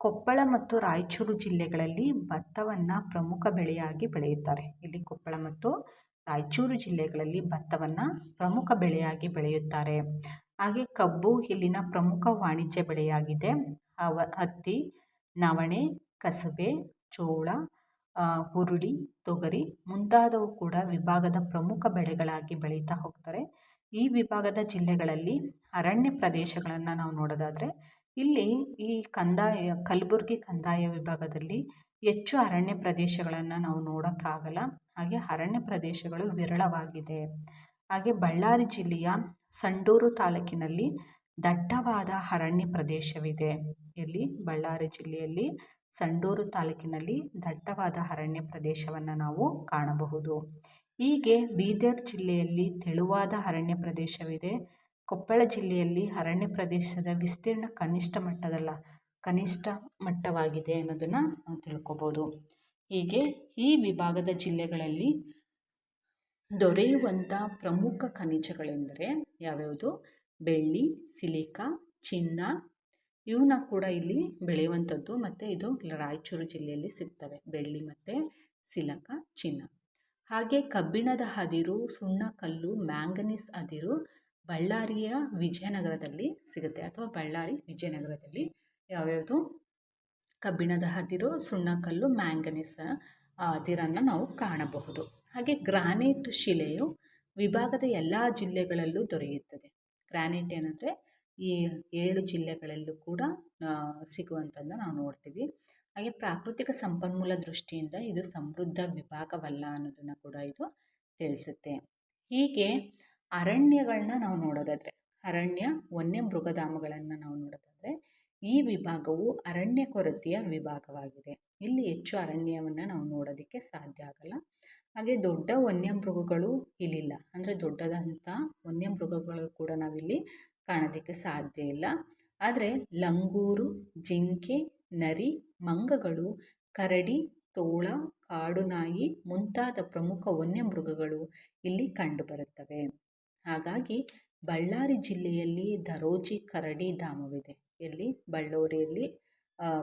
ಕೊಪ್ಪಳ ಮತ್ತು ರಾಯಚೂರು ಜಿಲ್ಲೆಗಳಲ್ಲಿ ಭತ್ತವನ್ನು ಪ್ರಮುಖ ಬೆಳೆಯಾಗಿ ಬೆಳೆಯುತ್ತಾರೆ. ಇಲ್ಲಿ ಕೊಪ್ಪಳ ಮತ್ತು ರಾಯಚೂರು ಜಿಲ್ಲೆಗಳಲ್ಲಿ ಭತ್ತವನ್ನು ಪ್ರಮುಖ ಬೆಳೆಯಾಗಿ ಬೆಳೆಯುತ್ತಾರೆ. ಹಾಗೆ ಕಬ್ಬು ಇಲ್ಲಿನ ಪ್ರಮುಖ ವಾಣಿಜ್ಯ ಬೆಳೆಯಾಗಿದೆ. ಹತ್ತಿ, ನವಣೆ, ಕಸಬೆ, ಜೋಳ, ಹುರುಳಿ, ತೊಗರಿ ಮುಂತಾದವು ಕೂಡ ವಿಭಾಗದ ಪ್ರಮುಖ ಬೆಳೆಗಳಾಗಿ ಬೆಳೀತಾ ಹೋಗ್ತಾರೆ. ಈ ವಿಭಾಗದ ಜಿಲ್ಲೆಗಳಲ್ಲಿ ಅರಣ್ಯ ಪ್ರದೇಶಗಳನ್ನು ನಾವು ನೋಡೋದಾದರೆ ಇಲ್ಲಿ ಈ ಕಲಬುರಗಿ ಕಂದಾಯ ವಿಭಾಗದಲ್ಲಿ ಹೆಚ್ಚು ಅರಣ್ಯ ಪ್ರದೇಶಗಳನ್ನು ನಾವು ನೋಡೋಕ್ಕಾಗಲ್ಲ. ಹಾಗೆ ಅರಣ್ಯ ಪ್ರದೇಶಗಳು ವಿರಳವಾಗಿದೆ. ಹಾಗೆ ಬಳ್ಳಾರಿ ಜಿಲ್ಲೆಯ ಸಂಡೂರು ತಾಲೂಕಿನಲ್ಲಿ ದಟ್ಟವಾದ ಅರಣ್ಯ ಪ್ರದೇಶವಿದೆ. ಇಲ್ಲಿ ಬಳ್ಳಾರಿ ಜಿಲ್ಲೆಯಲ್ಲಿ ಸಂಡೂರು ತಾಲೂಕಿನಲ್ಲಿ ದಟ್ಟವಾದ ಅರಣ್ಯ ಪ್ರದೇಶವನ್ನು ನಾವು ಕಾಣಬಹುದು. ಹೀಗೆ ಬೀದರ್ ಜಿಲ್ಲೆಯಲ್ಲಿ ತೆಳುವಾದ ಅರಣ್ಯ ಪ್ರದೇಶವಿದೆ. ಕೊಪ್ಪಳ ಜಿಲ್ಲೆಯಲ್ಲಿ ಅರಣ್ಯ ಪ್ರದೇಶದ ವಿಸ್ತೀರ್ಣ ಕನಿಷ್ಠ ಮಟ್ಟವಾಗಿದೆ ಅನ್ನೋದನ್ನು ನಾವು ತಿಳ್ಕೊಬೋದು. ಹೀಗೆ ಈ ವಿಭಾಗದ ಜಿಲ್ಲೆಗಳಲ್ಲಿ ದೊರೆಯುವಂಥ ಪ್ರಮುಖ ಖನಿಜಗಳೆಂದರೆ ಯಾವ್ಯಾವುದು? ಬೆಳ್ಳಿ, ಸಿಲಿಕಾ, ಚಿನ್ನ ಇವನ್ನ ಕೂಡ ಇಲ್ಲಿ ಬೆಳೆಯುವಂಥದ್ದು. ಮತ್ತು ಇದು ರಾಯಚೂರು ಜಿಲ್ಲೆಯಲ್ಲಿ ಸಿಗ್ತವೆ, ಬೆಳ್ಳಿ ಮತ್ತು ಸಿಲಿಕಾ, ಚಿನ್ನ. ಹಾಗೆ ಕಬ್ಬಿಣದ ಅದಿರು, ಸುಣ್ಣಕಲ್ಲು, ಮ್ಯಾಂಗನೀಸ್ ಅದಿರು ಬಳ್ಳಾರಿಯ ವಿಜಯನಗರದಲ್ಲಿ ಸಿಗುತ್ತೆ. ಅಥವಾ ಬಳ್ಳಾರಿ ವಿಜಯನಗರದಲ್ಲಿ ಯಾವ್ಯಾವುದು? ಕಬ್ಬಿಣದ ಅದಿರು, ಸುಣ್ಣಕಲ್ಲು, ಮ್ಯಾಂಗನೀಸ್ ಅದಿರನ್ನು ನಾವು ಕಾಣಬಹುದು. ಹಾಗೆ ಗ್ರಾನೈಟ್ ಶಿಲೆಯು ವಿಭಾಗದ ಎಲ್ಲ ಜಿಲ್ಲೆಗಳಲ್ಲೂ ದೊರೆಯುತ್ತದೆ. ಗ್ರಾನೈಟ್ ಏನಂದರೆ ಈ 7 ಜಿಲ್ಲೆಗಳಲ್ಲೂ ಕೂಡ ಸಿಗುವಂಥದ್ದನ್ನು ನಾವು ನೋಡ್ತೀವಿ. ಹಾಗೆ ಪ್ರಾಕೃತಿಕ ಸಂಪನ್ಮೂಲ ದೃಷ್ಟಿಯಿಂದ ಇದು ಸಮೃದ್ಧ ವಿಭಾಗವಲ್ಲ ಅನ್ನೋದನ್ನು ಕೂಡ ಇದು ತಿಳಿಸುತ್ತೆ. ಹೀಗೆ ಅರಣ್ಯಗಳನ್ನ ನಾವು ನೋಡೋದಾದರೆ ವನ್ಯ ಮೃಗಧಾಮಗಳನ್ನು ನಾವು ನೋಡೋದಾದರೆ ಈ ವಿಭಾಗವು ಅರಣ್ಯ ಕೊರತೆಯ ವಿಭಾಗವಾಗಿದೆ. ಇಲ್ಲಿ ಹೆಚ್ಚು ಅರಣ್ಯವನ್ನು ನಾವು ನೋಡೋದಕ್ಕೆ ಸಾಧ್ಯ ಆಗಲ್ಲ. ಹಾಗೆ ದೊಡ್ಡ ವನ್ಯಮೃಗಗಳು ಇಲ್ಲಿಲ್ಲ. ಅಂದರೆ ದೊಡ್ಡದಂಥ ವನ್ಯಮೃಗಗಳು ಕೂಡ ನಾವಿಲ್ಲಿ ಕಾಣೋದಕ್ಕೆ ಸಾಧ್ಯ ಇಲ್ಲ. ಆದರೆ ಲಂಗೂರು, ಜಿಂಕೆ, ನರಿ, ಮಂಗಗಳು, ಕರಡಿ, ತೋಳ, ಕಾಡುನಾಯಿ ಮುಂತಾದ ಪ್ರಮುಖ ವನ್ಯಮೃಗಗಳು ಇಲ್ಲಿ ಕಂಡುಬರುತ್ತವೆ. ಹಾಗಾಗಿ ಬಳ್ಳಾರಿ ಜಿಲ್ಲೆಯಲ್ಲಿ ದರೋಜಿ ಕರಡಿ ಧಾಮವಿದೆ. ಇಲ್ಲಿ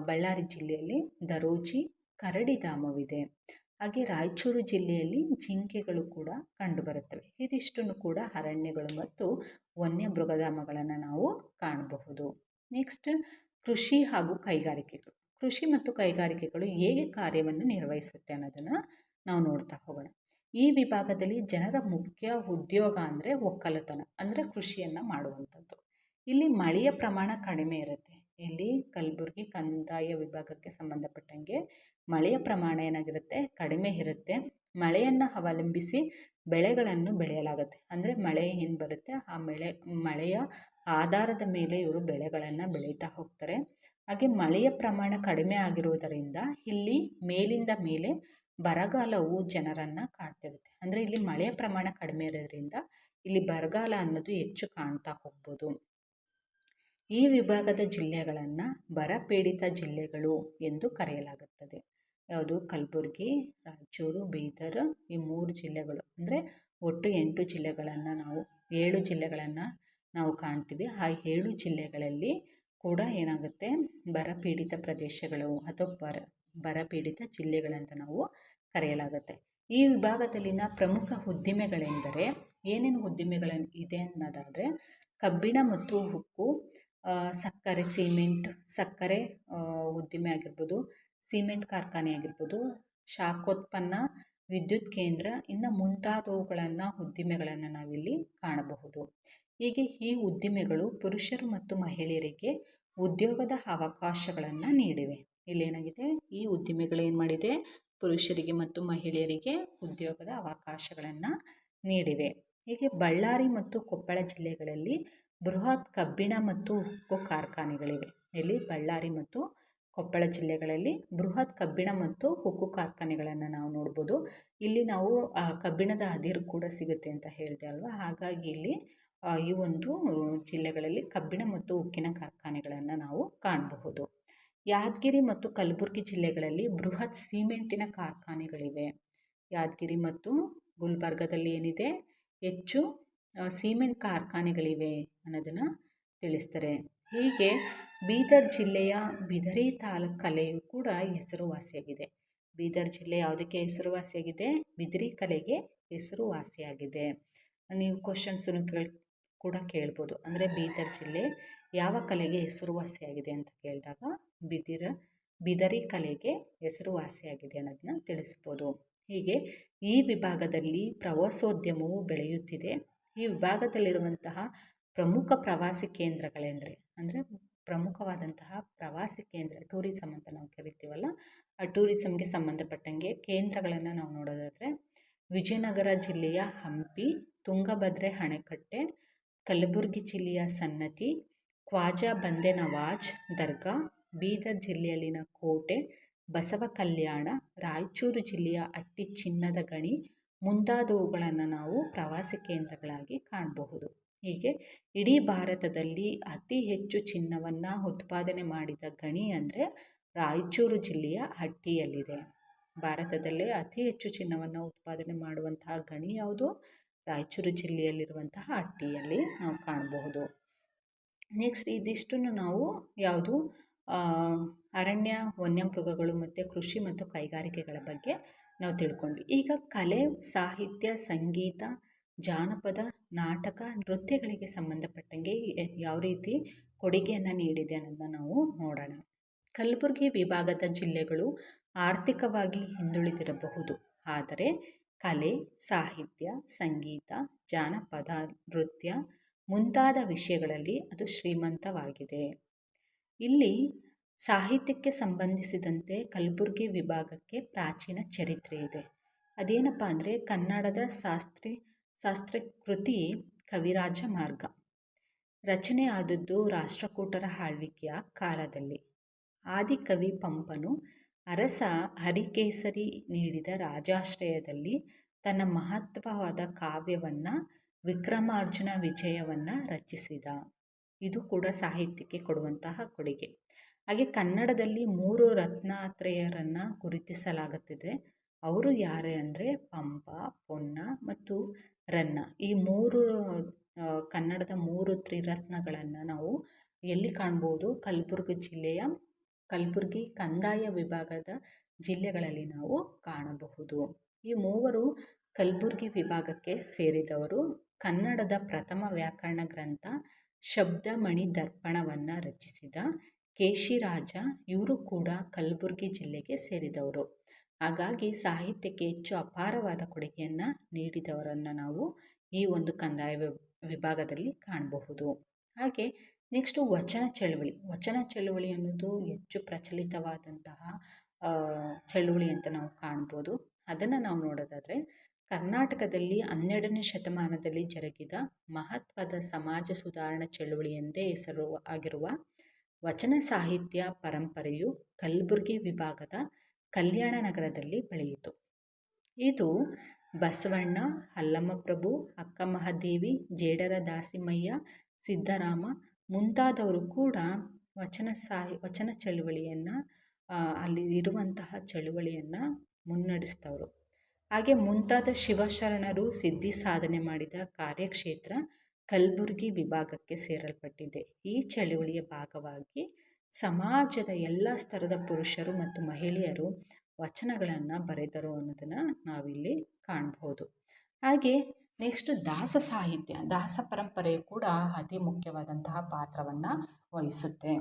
ಬಳ್ಳಾರಿ ಜಿಲ್ಲೆಯಲ್ಲಿ ದರೋಜಿ ಕರಡಿ ಧಾಮವಿದೆ. ಹಾಗೆ ರಾಯಚೂರು ಜಿಲ್ಲೆಯಲ್ಲಿ ಜಿಂಕೆಗಳು ಕೂಡ ಕಂಡುಬರುತ್ತವೆ. ಇದಿಷ್ಟನ್ನು ಕೂಡ ಅರಣ್ಯಗಳು ಮತ್ತು ವನ್ಯ ಮೃಗಧಾಮಗಳನ್ನು ನಾವು ಕಾಣಬಹುದು. ನೆಕ್ಸ್ಟ್ ಕೃಷಿ ಹಾಗೂ ಕೈಗಾರಿಕೆಗಳು. ಕೃಷಿ ಮತ್ತು ಕೈಗಾರಿಕೆಗಳು ಹೇಗೆ ಕಾರ್ಯವನ್ನು ನಿರ್ವಹಿಸುತ್ತೆ ಅನ್ನೋದನ್ನು ನಾವು ನೋಡ್ತಾ ಹೋಗೋಣ. ಈ ವಿಭಾಗದಲ್ಲಿ ಜನರ ಮುಖ್ಯ ಉದ್ಯೋಗ ಅಂದರೆ ಒಕ್ಕಲುತನ, ಅಂದರೆ ಕೃಷಿಯನ್ನು ಮಾಡುವಂಥದ್ದು. ಇಲ್ಲಿ ಮಳೆಯ ಪ್ರಮಾಣ ಕಡಿಮೆ ಇರುತ್ತೆ. ಇಲ್ಲಿ ಕಲಬುರಗಿ ಕಂದಾಯ ವಿಭಾಗಕ್ಕೆ ಸಂಬಂಧಪಟ್ಟಂಗೆ ಮಳೆಯ ಪ್ರಮಾಣ ಏನಾಗಿರುತ್ತೆ? ಕಡಿಮೆ ಇರುತ್ತೆ. ಮಳೆಯನ್ನು ಅವಲಂಬಿಸಿ ಬೆಳೆಗಳನ್ನು ಬೆಳೆಯಲಾಗುತ್ತೆ. ಅಂದರೆ ಮಳೆ ಏನು ಬರುತ್ತೆ ಆ ಮಳೆಯ ಆಧಾರದ ಮೇಲೆ ಇವರು ಬೆಳೆಗಳನ್ನು ಬೆಳೀತಾ ಹೋಗ್ತಾರೆ. ಹಾಗೆ ಮಳೆಯ ಪ್ರಮಾಣ ಕಡಿಮೆ ಆಗಿರುವುದರಿಂದ ಇಲ್ಲಿ ಮೇಲಿಂದ ಮೇಲೆ ಬರಗಾಲವು ಜನರನ್ನು ಕಾಡ್ತಿರುತ್ತೆ. ಅಂದರೆ ಇಲ್ಲಿ ಮಳೆಯ ಪ್ರಮಾಣ ಕಡಿಮೆ ಇರೋದ್ರಿಂದ ಇಲ್ಲಿ ಬರಗಾಲ ಅನ್ನೋದು ಹೆಚ್ಚು ಕಾಣ್ತಾ ಹೋಗ್ಬೋದು. ಈ ವಿಭಾಗದ ಜಿಲ್ಲೆಗಳನ್ನು ಬರಪೀಡಿತ ಜಿಲ್ಲೆಗಳು ಎಂದು ಕರೆಯಲಾಗುತ್ತದೆ. ಯಾವುದು? ಕಲಬುರಗಿ, ರಾಯಚೂರು, ಬೀದರ್ ಈ 3 ಜಿಲ್ಲೆಗಳು. ಅಂದರೆ ಒಟ್ಟು 8 ಜಿಲ್ಲೆಗಳನ್ನು 7 ಜಿಲ್ಲೆಗಳನ್ನು ನಾವು ಕಾಣ್ತೀವಿ. ಆ 7 ಜಿಲ್ಲೆಗಳಲ್ಲಿ ಕೂಡ ಏನಾಗುತ್ತೆ, ಬರಪೀಡಿತ ಪ್ರದೇಶಗಳು ಅಥವಾ ಬರಪೀಡಿತ ಜಿಲ್ಲೆಗಳಂತ ನಾವು ಕರೆಯಲಾಗುತ್ತೆ. ಈ ವಿಭಾಗದಲ್ಲಿನ ಪ್ರಮುಖ ಉದ್ದಿಮೆಗಳೆಂದರೆ, ಏನೇನು ಇದೆ ಅನ್ನೋದಾದರೆ, ಕಬ್ಬಿಣ ಮತ್ತು ಉಕ್ಕು, ಸಕ್ಕರೆ, ಸಕ್ಕರೆ ಉದ್ದಿಮೆ ಆಗಿರ್ಬೋದು, ಸಿಮೆಂಟ್ ಕಾರ್ಖಾನೆ ಆಗಿರ್ಬೋದು, ಶಾಖೋತ್ಪನ್ನ, ವಿದ್ಯುತ್ ಕೇಂದ್ರ, ಇನ್ನು ಮುಂತಾದವುಗಳನ್ನು ಉದ್ದಿಮೆಗಳನ್ನು ನಾವಿಲ್ಲಿ ಕಾಣಬಹುದು. ಹೀಗೆ ಈ ಉದ್ದಿಮೆಗಳು ಪುರುಷರು ಮತ್ತು ಮಹಿಳೆಯರಿಗೆ ಉದ್ಯೋಗದ ಅವಕಾಶಗಳನ್ನು ನೀಡಿವೆ. ಇಲ್ಲೇನಾಗಿದೆ, ಈ ಉದ್ದಿಮೆಗಳು ಏನು ಮಾಡಿದೆ, ಪುರುಷರಿಗೆ ಮತ್ತು ಮಹಿಳೆಯರಿಗೆ ಉದ್ಯೋಗದ ಅವಕಾಶಗಳನ್ನು ನೀಡಿವೆ. ಹೀಗೆ ಬಳ್ಳಾರಿ ಮತ್ತು ಕೊಪ್ಪಳ ಜಿಲ್ಲೆಗಳಲ್ಲಿ ಬೃಹತ್ ಕಬ್ಬಿಣ ಮತ್ತು ಉಕ್ಕು ಕಾರ್ಖಾನೆಗಳಿವೆ. ಇಲ್ಲಿ ಬಳ್ಳಾರಿ ಮತ್ತು ಕೊಪ್ಪಳ ಜಿಲ್ಲೆಗಳಲ್ಲಿ ಬೃಹತ್ ಕಬ್ಬಿಣ ಮತ್ತು ಉಕ್ಕು ಕಾರ್ಖಾನೆಗಳನ್ನು ನಾವು ನೋಡ್ಬೋದು. ಇಲ್ಲಿ ನಾವು ಕಬ್ಬಿಣದ ಅದಿರು ಕೂಡ ಸಿಗುತ್ತೆ ಅಂತ ಹೇಳಿದೆ ಅಲ್ವಾ, ಹಾಗಾಗಿ ಇಲ್ಲಿ ಈ ಒಂದು ಜಿಲ್ಲೆಗಳಲ್ಲಿ ಕಬ್ಬಿಣ ಮತ್ತು ಉಕ್ಕಿನ ಕಾರ್ಖಾನೆಗಳನ್ನು ನಾವು ಕಾಣಬಹುದು. ಯಾದಗಿರಿ ಮತ್ತು ಕಲಬುರಗಿ ಜಿಲ್ಲೆಗಳಲ್ಲಿ ಬೃಹತ್ ಸಿಮೆಂಟಿನ ಕಾರ್ಖಾನೆಗಳಿವೆ. ಯಾದಗಿರಿ ಮತ್ತು ಗುಲ್ಬರ್ಗದಲ್ಲಿ ಏನಿದೆ, ಹೆಚ್ಚು ಸಿಮೆಂಟ್ ಕಾರ್ಖಾನೆಗಳಿವೆ ಅನ್ನೋದನ್ನು ತಿಳಿಸ್ತಾರೆ. ಹೀಗೆ ಬೀದರ್ ಜಿಲ್ಲೆಯ ಬಿದರಿ ಕಲೆಯು ಕೂಡ ಹೆಸರುವಾಸಿಯಾಗಿದೆ. ಬೀದರ್ ಜಿಲ್ಲೆ ಯಾವುದಕ್ಕೆ ಹೆಸರುವಾಸಿಯಾಗಿದೆ, ಬಿದಿರಿ ಕಲೆಗೆ ಹೆಸರುವಾಸಿಯಾಗಿದೆ. ನೀವು ಕ್ವಶನ್ಸನ್ನು ಕೂಡ ಕೇಳ್ಬೋದು. ಅಂದರೆ ಬೀದರ್ ಜಿಲ್ಲೆ ಯಾವ ಕಲೆಗೆ ಹೆಸರುವಾಸಿಯಾಗಿದೆ ಅಂತ ಕೇಳಿದಾಗ ಬಿದರಿ ಕಲೆಗೆ ಹೆಸರುವಾಸಿಯಾಗಿದೆ ಅನ್ನೋದನ್ನ ತಿಳಿಸ್ಬೋದು. ಹೀಗೆ ಈ ವಿಭಾಗದಲ್ಲಿ ಪ್ರವಾಸೋದ್ಯಮವು ಬೆಳೆಯುತ್ತಿದೆ. ಈ ವಿಭಾಗದಲ್ಲಿರುವಂತಹ ಪ್ರಮುಖ ಪ್ರವಾಸಿ ಕೇಂದ್ರಗಳೆಂದರೆ, ಅಂದರೆ ಪ್ರಮುಖವಾದಂತಹ ಪ್ರವಾಸಿ ಕೇಂದ್ರ, ಟೂರಿಸಮ್ ಅಂತ ನಾವು ಕರಿತೀವಲ್ಲ, ಆ ಟೂರಿಸಮ್ಗೆ ಸಂಬಂಧಪಟ್ಟಂಗೆ ಕೇಂದ್ರಗಳನ್ನು ನಾವು ನೋಡೋದಾದರೆ, ವಿಜಯನಗರ ಜಿಲ್ಲೆಯ ಹಂಪಿ, ತುಂಗಭದ್ರೆ ಅಣೆಕಟ್ಟೆ, ಕಲಬುರಗಿ ಜಿಲ್ಲೆಯ ಸನ್ನತಿ, ಖ್ವಾಜಾ ಬಂದೆ ನವಾಜ್ ದರ್ಗಾ, ಬೀದರ್ ಜಿಲ್ಲೆಯಲ್ಲಿನ ಕೋಟೆ, ಬಸವ ಕಲ್ಯಾಣ, ರಾಯಚೂರು ಜಿಲ್ಲೆಯ ಅಟ್ಟಿ ಚಿನ್ನದ ಗಣಿ ಮುಂತಾದವುಗಳನ್ನು ನಾವು ಪ್ರವಾಸಿ ಕೇಂದ್ರಗಳಾಗಿ ಕಾಣಬಹುದು. ಹೀಗೆ ಇಡೀ ಭಾರತದಲ್ಲಿ ಅತಿ ಹೆಚ್ಚು ಚಿನ್ನವನ್ನು ಉತ್ಪಾದನೆ ಮಾಡಿದ ಗಣಿ ಅಂದರೆ ರಾಯಚೂರು ಜಿಲ್ಲೆಯ ಹಟ್ಟಿಯಲ್ಲಿದೆ. ಭಾರತದಲ್ಲೇ ಅತಿ ಹೆಚ್ಚು ಚಿನ್ನವನ್ನು ಉತ್ಪಾದನೆ ಮಾಡುವಂತಹ ಗಣಿ ಯಾವುದು, ರಾಯಚೂರು ಜಿಲ್ಲೆಯಲ್ಲಿರುವಂತಹ ಹಟ್ಟಿಯಲ್ಲಿ ನಾವು ಕಾಣಬಹುದು. ನೆಕ್ಸ್ಟ್ ಇದಿಷ್ಟನ್ನು ನಾವು ಯಾವುದು ಅರಣ್ಯ, ವನ್ಯಮೃಗಗಳು ಮತ್ತು ಕೃಷಿ ಮತ್ತು ಕೈಗಾರಿಕೆಗಳ ಬಗ್ಗೆ ನಾವು ತಿಳ್ಕೊಂಡ್ವಿ. ಈಗ ಕಲೆ, ಸಾಹಿತ್ಯ, ಸಂಗೀತ, ಜಾನಪದ, ನಾಟಕ, ನೃತ್ಯಗಳಿಗೆ ಸಂಬಂಧಪಟ್ಟಂಗೆ ಯಾವ ರೀತಿ ಕೊಡುಗೆಯನ್ನು ನೀಡಿದೆ ಅನ್ನೋದನ್ನ ನಾವು ನೋಡೋಣ. ಕಲಬುರಗಿ ವಿಭಾಗದ ಜಿಲ್ಲೆಗಳು ಆರ್ಥಿಕವಾಗಿ ಹಿಂದುಳಿದಿರಬಹುದು, ಆದರೆ ಕಲೆ, ಸಾಹಿತ್ಯ, ಸಂಗೀತ, ಜಾನಪದ, ನೃತ್ಯ ಮುಂತಾದ ವಿಷಯಗಳಲ್ಲಿ ಅದು ಶ್ರೀಮಂತವಾಗಿದೆ. ಇಲ್ಲಿ ಸಾಹಿತ್ಯಕ್ಕೆ ಸಂಬಂಧಿಸಿದಂತೆ ಕಲಬುರಗಿ ವಿಭಾಗಕ್ಕೆ ಪ್ರಾಚೀನ ಚರಿತ್ರೆ ಇದೆ. ಅದೇನಪ್ಪ ಅಂದರೆ, ಕನ್ನಡದ ಶಾಸ್ತ್ರಕೃತಿ ಕವಿರಾಜ ಮಾರ್ಗ ರಚನೆ ಆದದ್ದು ರಾಷ್ಟ್ರಕೂಟರ ಆಳ್ವಿಕೆಯ ಕಾಲದಲ್ಲಿ. ಆದಿಕವಿ ಪಂಪನು ಅರಸ ಹರಿಕೇಸರಿ ನೀಡಿದ ರಾಜಾಶ್ರಯದಲ್ಲಿ ತನ್ನ ಮಹತ್ವವಾದ ಕಾವ್ಯವನ್ನು ವಿಕ್ರಮಾರ್ಜುನ ವಿಜಯವನ್ನು ರಚಿಸಿದ. ಇದು ಕೂಡ ಸಾಹಿತ್ಯಕ್ಕೆ ಕೊಡುವಂತಹ ಕೊಡುಗೆ. ಹಾಗೆ ಕನ್ನಡದಲ್ಲಿ 3 ರತ್ನಾತ್ರಯರನ್ನು ಗುರುತಿಸಲಾಗುತ್ತಿದೆ. ಅವರು ಯಾರೇ ಅಂದರೆ ಪಂಪ, ಪೊನ್ನ ಮತ್ತು ರನ್ನ. ಈ 3 ಕನ್ನಡದ 3 ತ್ರಿರತ್ನಗಳನ್ನು ನಾವು ಎಲ್ಲಿ ಕಾಣ್ಬೋದು, ಕಲಬುರಗಿ ಕಂದಾಯ ವಿಭಾಗದ ಜಿಲ್ಲೆಗಳಲ್ಲಿ ನಾವು ಕಾಣಬಹುದು. ಈ 3 ಕಲಬುರಗಿ ವಿಭಾಗಕ್ಕೆ ಸೇರಿದವರು. ಕನ್ನಡದ ಪ್ರಥಮ ವ್ಯಾಕರಣ ಗ್ರಂಥ ಶಬ್ದಮಣಿ ದರ್ಪಣವನ್ನು ರಚಿಸಿದ ಕೇಶಿರಾಜ, ಇವರು ಕೂಡ ಕಲಬುರಗಿ ಜಿಲ್ಲೆಗೆ ಸೇರಿದವರು. ಹಾಗಾಗಿ ಸಾಹಿತ್ಯಕ್ಕೆ ಹೆಚ್ಚು ಅಪಾರವಾದ ಕೊಡುಗೆಯನ್ನು ನೀಡಿದವರನ್ನು ನಾವು ಈ ಒಂದು ಕಂದಾಯ ವಿಭಾಗದಲ್ಲಿ ಕಾಣಬಹುದು. ಹಾಗೆ ನೆಕ್ಸ್ಟು ವಚನ ಚಳುವಳಿ ಅನ್ನೋದು ಹೆಚ್ಚು ಪ್ರಚಲಿತವಾದಂತಹ ಚಳುವಳಿ ಅಂತ ನಾವು ಕಾಣ್ಬೋದು. ಅದನ್ನು ನಾವು ನೋಡೋದಾದರೆ, ಕರ್ನಾಟಕದಲ್ಲಿ 12ನೇ ಶತಮಾನದಲ್ಲಿ ಜರುಗಿದ ಮಹತ್ವದ ಸಮಾಜ ಸುಧಾರಣಾ ಚಳುವಳಿ ಎಂದೇ ಹೆಸರು ಆಗಿರುವ ವಚನ ಸಾಹಿತ್ಯ ಪರಂಪರೆಯು ಕಲಬುರಗಿ ವಿಭಾಗದ ಕಲ್ಯಾಣ ನಗರದಲ್ಲಿ ಬೆಳೆಯಿತು. ಇದು ಬಸವಣ್ಣ, ಅಲ್ಲಮಪ್ರಭು, ಅಕ್ಕಮಹಾದೇವಿ, ಜೇಡರ ದಾಸಿಮಯ್ಯ, ಸಿದ್ದರಾಮ ಮುಂತಾದವರು ಕೂಡ ವಚನ ಚಳುವಳಿಯನ್ನು ಅಲ್ಲಿ ಇರುವಂತಹ ಚಳುವಳಿಯನ್ನು ಮುನ್ನಡೆಸಿದವರು. ಹಾಗೆ ಮುಂತಾದ ಶಿವಶರಣರು ಸಿದ್ಧಿ ಸಾಧನೆ ಮಾಡಿದ ಕಾರ್ಯಕ್ಷೇತ್ರ ಕಲಬುರಗಿ ವಿಭಾಗಕ್ಕೆ ಸೇರಲ್ಪಟ್ಟಿದೆ. ಈ ಚಳುವಳಿಯ ಭಾಗವಾಗಿ ಸಮಾಜದ ಎಲ್ಲ ಸ್ತರದ ಪುರುಷರು ಮತ್ತು ಮಹಿಳೆಯರು ವಚನಗಳನ್ನು ಬರೆದರು ಅನ್ನೋದನ್ನು ನಾವಿಲ್ಲಿ ಕಾಣ್ಬೋದು. ಹಾಗೆ ನೆಕ್ಸ್ಟ್ ದಾಸ ಸಾಹಿತ್ಯ, ದಾಸ ಪರಂಪರೆಯು ಕೂಡ ಅತಿ ಮುಖ್ಯವಾದಂತಹ ಪಾತ್ರವನ್ನು ವಹಿಸುತ್ತೆ.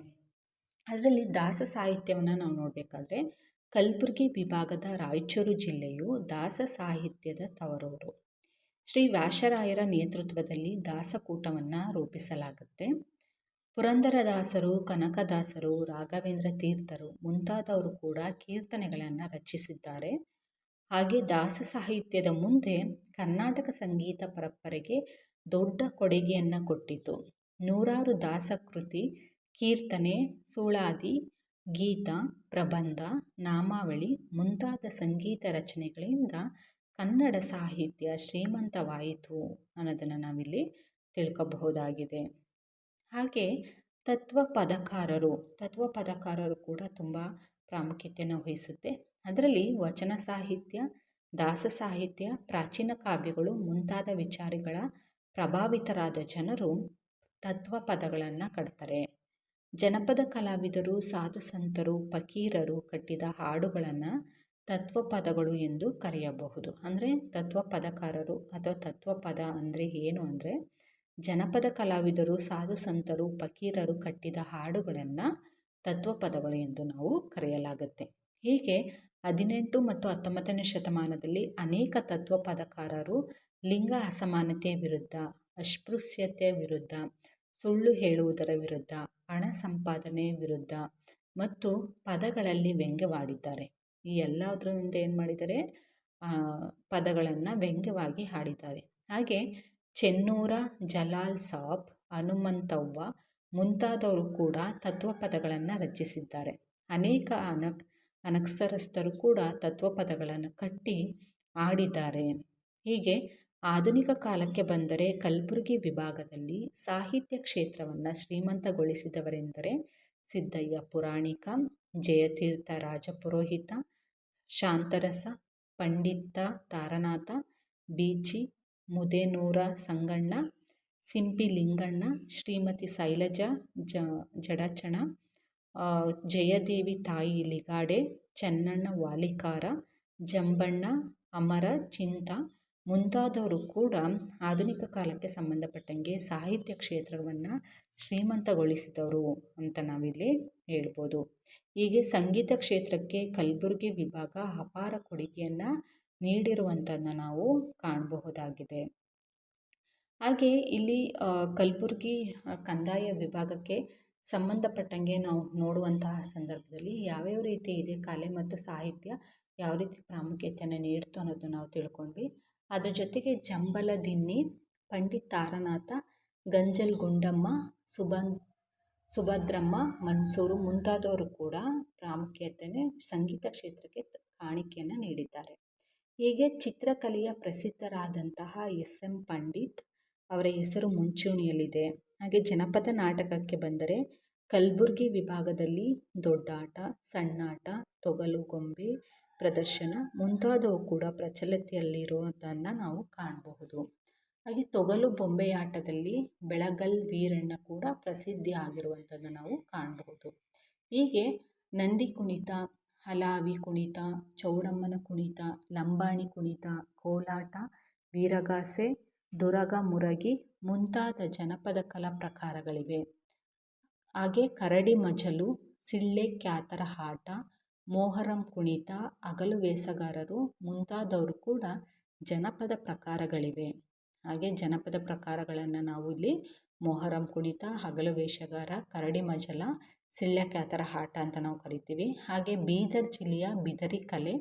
ಅದರಲ್ಲಿ ದಾಸ ಸಾಹಿತ್ಯವನ್ನು ನಾವು ನೋಡಬೇಕಾದ್ರೆ ಕಲಬುರಗಿ ವಿಭಾಗದ ರಾಯಚೂರು ಜಿಲ್ಲೆಯು ದಾಸ ಸಾಹಿತ್ಯದ ತವರೂರು. ಶ್ರೀ ವ್ಯಾಸರಾಯರ ನೇತೃತ್ವದಲ್ಲಿ ದಾಸಕೂಟವನ್ನು ರೂಪಿಸಲಾಗುತ್ತೆ. ಪುರಂದರದಾಸರು, ಕನಕದಾಸರು, ರಾಘವೇಂದ್ರ ತೀರ್ಥರು ಮುಂತಾದವರು ಕೂಡ ಕೀರ್ತನೆಗಳನ್ನು ರಚಿಸಿದ್ದಾರೆ. ಹಾಗೆ ದಾಸ ಸಾಹಿತ್ಯದ ಮುಂದೆ ಕರ್ನಾಟಕ ಸಂಗೀತ ಪರಂಪರೆಗೆ ದೊಡ್ಡ ಕೊಡುಗೆಯನ್ನು ಕೊಟ್ಟಿತು. ನೂರಾರು ದಾಸಕೃತಿ, ಕೀರ್ತನೆ, ಸುಳಾದಿ, ಗೀತ, ಪ್ರಬಂಧ, ನಾಮಾವಳಿ ಮುಂತಾದ ಸಂಗೀತ ರಚನೆಗಳಿಂದ ಕನ್ನಡ ಸಾಹಿತ್ಯ ಶ್ರೀಮಂತವಾಯಿತು ಅನ್ನೋದನ್ನು ನಾವಿಲ್ಲಿ ತಿಳ್ಕೊಬಹುದಾಗಿದೆ. ಹಾಗೆ ತತ್ವಪದಕಾರರು ಕೂಡ ತುಂಬ ಪ್ರಾಮುಖ್ಯತೆಯನ್ನು ವಹಿಸುತ್ತೆ. ಅದರಲ್ಲಿ ವಚನ ಸಾಹಿತ್ಯ, ದಾಸ ಸಾಹಿತ್ಯ, ಪ್ರಾಚೀನ ಕಾವ್ಯಗಳು ಮುಂತಾದ ವಿಚಾರಗಳ ಪ್ರಭಾವಿತರಾದ ಜನರು ತತ್ವಪದಗಳನ್ನು ಕಟ್ತಾರೆ. ಜನಪದ ಕಲಾವಿದರು, ಸಾಧು ಸಂತರು, ಫಕೀರರು ಕಟ್ಟಿದ ಹಾಡುಗಳನ್ನು ತತ್ವಪದಗಳು ಎಂದು ಕರೆಯಬಹುದು. ಅಂದರೆ ತತ್ವಪದಕಾರರು ಅಥವಾ ತತ್ವಪದ ಅಂದರೆ ಏನು ಅಂದರೆ ಜನಪದ ಕಲಾವಿದರು, ಸಾಧು ಸಂತರು, ಫಕೀರರು ಕಟ್ಟಿದ ಹಾಡುಗಳನ್ನು ತತ್ವಪದಗಳು ಎಂದು ನಾವು ಕರೆಯಲಾಗುತ್ತೆ. ಹೀಗೆ 18 ಮತ್ತು 19ನೇ ಶತಮಾನದಲ್ಲಿ ಅನೇಕ ತತ್ವಪದಕಾರರು ಲಿಂಗ ಅಸಮಾನತೆಯ ವಿರುದ್ಧ, ಅಸ್ಪೃಶ್ಯತೆಯ ವಿರುದ್ಧ, ಸುಳ್ಳು ಹೇಳುವುದರ ವಿರುದ್ಧ, ಹಣ ಸಂಪಾದನೆ ವಿರುದ್ಧ ಮತ್ತು ಪದಗಳಲ್ಲಿ ವ್ಯಂಗ್ಯವಾಡಿದ್ದಾರೆ. ಈ ಎಲ್ಲದರಿಂದ ಏನು ಮಾಡಿದ್ದಾರೆ, ಪದಗಳನ್ನು ವ್ಯಂಗ್ಯವಾಗಿ ಹಾಡಿದ್ದಾರೆ. ಹಾಗೆ ಚೆನ್ನೂರ, ಜಲಾಲ್ ಸಾಬ್, ಹನುಮಂತವ್ವ ಮುಂತಾದವರು ಕೂಡ ತತ್ವಪದಗಳನ್ನು ರಚಿಸಿದ್ದಾರೆ. ಅನೇಕ ಅನಕ್ಷರಸ್ಥರು ಕೂಡ ತತ್ವಪದಗಳನ್ನು ಕಟ್ಟಿ ಹಾಡಿದ್ದಾರೆ. ಹೀಗೆ ಆಧುನಿಕ ಕಾಲಕ್ಕೆ ಬಂದರೆ ಕಲಬುರಗಿ ವಿಭಾಗದಲ್ಲಿ ಸಾಹಿತ್ಯ ಕ್ಷೇತ್ರವನ್ನು ಶ್ರೀಮಂತಗೊಳಿಸಿದವರೆಂದರೆ ಸಿದ್ದಯ್ಯ ಪುರಾಣಿಕ, ಜಯತೀರ್ಥ ರಾಜಪುರೋಹಿತ, ಶಾಂತರಸ, ಪಂಡಿತ ತಾರನಾಥ, ಬೀಚಿ, ಮುದೇನೂರ ಸಂಗಣ್ಣ, ಸಿಂಪಿ ಲಿಂಗಣ್ಣ, ಶ್ರೀಮತಿ ಶೈಲಜಾ ಜಡಚಣ, ಜಯದೇವಿ ತಾಯಿ ಲಿಗಾಡೆ, ಚೆನ್ನಣ್ಣ ವಾಲಿಕಾರ, ಜಂಬಣ್ಣ, ಅಮರ ಚಿಂತ ಮುಂತಾದವರು ಕೂಡ ಆಧುನಿಕ ಕಾಲಕ್ಕೆ ಸಂಬಂಧಪಟ್ಟಂಗೆ ಸಾಹಿತ್ಯ ಕ್ಷೇತ್ರವನ್ನು ಶ್ರೀಮಂತಗೊಳಿಸಿದವರು ಅಂತ ನಾವಿಲ್ಲಿ ಹೇಳ್ಬೋದು. ಹೀಗೆ ಸಂಗೀತ ಕ್ಷೇತ್ರಕ್ಕೆ ಕಲಬುರಗಿ ವಿಭಾಗ ಅಪಾರ ಕೊಡುಗೆಯನ್ನು ನೀಡಿರುವಂಥದ್ದನ್ನ ನಾವು ಕಾಣಬಹುದಾಗಿದೆ. ಹಾಗೆ ಇಲ್ಲಿ ಕಲಬುರಗಿ ಕಂದಾಯ ವಿಭಾಗಕ್ಕೆ ಸಂಬಂಧಪಟ್ಟಂಗೆ ನಾವು ನೋಡುವಂತಹ ಸಂದರ್ಭದಲ್ಲಿ ಯಾವ್ಯಾವ ರೀತಿ ಇದೆ ಕಲೆ ಮತ್ತು ಸಾಹಿತ್ಯ ಯಾವ ರೀತಿ ಪ್ರಾಮುಖ್ಯತೆಯನ್ನು ನೀಡ್ತು ಅನ್ನೋದನ್ನು ನಾವು ತಿಳ್ಕೊಂಡ್ವಿ. ಅದ್ರ ಜೊತೆಗೆ ಜಂಬಲ ದಿನ್ನಿ, ಪಂಡಿತ್ ತಾರನಾಥ, ಗಂಜಲ್ ಗುಂಡಮ್ಮ, ಸುಭದ್ರಮ್ಮ, ಮನ್ಸೂರು ಮುಂತಾದವರು ಕೂಡ ಪ್ರಾಮುಖ್ಯತೆಯನ್ನು ಸಂಗೀತ ಕ್ಷೇತ್ರಕ್ಕೆ ಕಾಣಿಕೆಯನ್ನು ನೀಡಿದ್ದಾರೆ. ಹೀಗೆ ಚಿತ್ರಕಲೆಯ ಪ್ರಸಿದ್ಧರಾದಂತಹ ಎಸ್.ಎಂ. ಪಂಡಿತ್ ಅವರ ಹೆಸರು ಮುಂಚೂಣಿಯಲ್ಲಿದೆ. ಹಾಗೆ ಜನಪದ ನಾಟಕಕ್ಕೆ ಬಂದರೆ ಕಲಬುರಗಿ ವಿಭಾಗದಲ್ಲಿ ದೊಡ್ಡಾಟ, ಸಣ್ಣಾಟ, ತೊಗಲು ಗೊಂಬೆ ಪ್ರದರ್ಶನ ಮುಂತಾದವು ಕೂಡ ಪ್ರಚಲಿತಿಯಲ್ಲಿರುವುದನ್ನು ನಾವು ಕಾಣಬಹುದು. ಹಾಗೆ ತೊಗಲು ಬೊಂಬೆಯಾಟದಲ್ಲಿ ಬೆಳಗಲ್ ವೀರಣ್ಣ ಕೂಡ ಪ್ರಸಿದ್ಧಿ ಆಗಿರುವಂಥದ್ದನ್ನು ನಾವು ಕಾಣಬಹುದು. ಹೀಗೆ ನಂದಿ ಕುಣಿತ, ಹಲಾವಿ ಕುಣಿತ, ಚೌಡಮ್ಮನ ಕುಣಿತ, ಲಂಬಾಣಿ ಕುಣಿತ, ಕೋಲಾಟ, ವೀರಗಾಸೆ, ದುರಗ ಮುರಗಿ ಮುಂತಾದ ಜನಪದ ಕಲಾ ಪ್ರಕಾರಗಳಿವೆ. ಹಾಗೆ ಕರಡಿ ಮಜಲು, ಸಿಳ್ಳೆ ಕ್ಯಾತರ ಆಟ, ಮೊಹರಂ ಕುಣಿತ, ಹಗಲು ವೇಷಗಾರರು ಮುಂತಾದವರು ಕೂಡ ಜನಪದ ಪ್ರಕಾರಗಳಿವೆ. ಹಾಗೆ ಜನಪದ ಪ್ರಕಾರಗಳನ್ನು ನಾವು ಇಲ್ಲಿ ಮೊಹರಂ ಕುಣಿತ, ಹಗಲು ವೇಷಗಾರ, ಕರಡಿ ಮಜಲ, ಸಿಳ್ಳೆ ಕ್ಯಾತರ ಆಟ ಅಂತ ನಾವು ಕರಿತೀವಿ. ಹಾಗೆ ಬೀದರ್ ಜಿಲ್ಲೆಯ ಬಿದರಿ ಕಲೆ,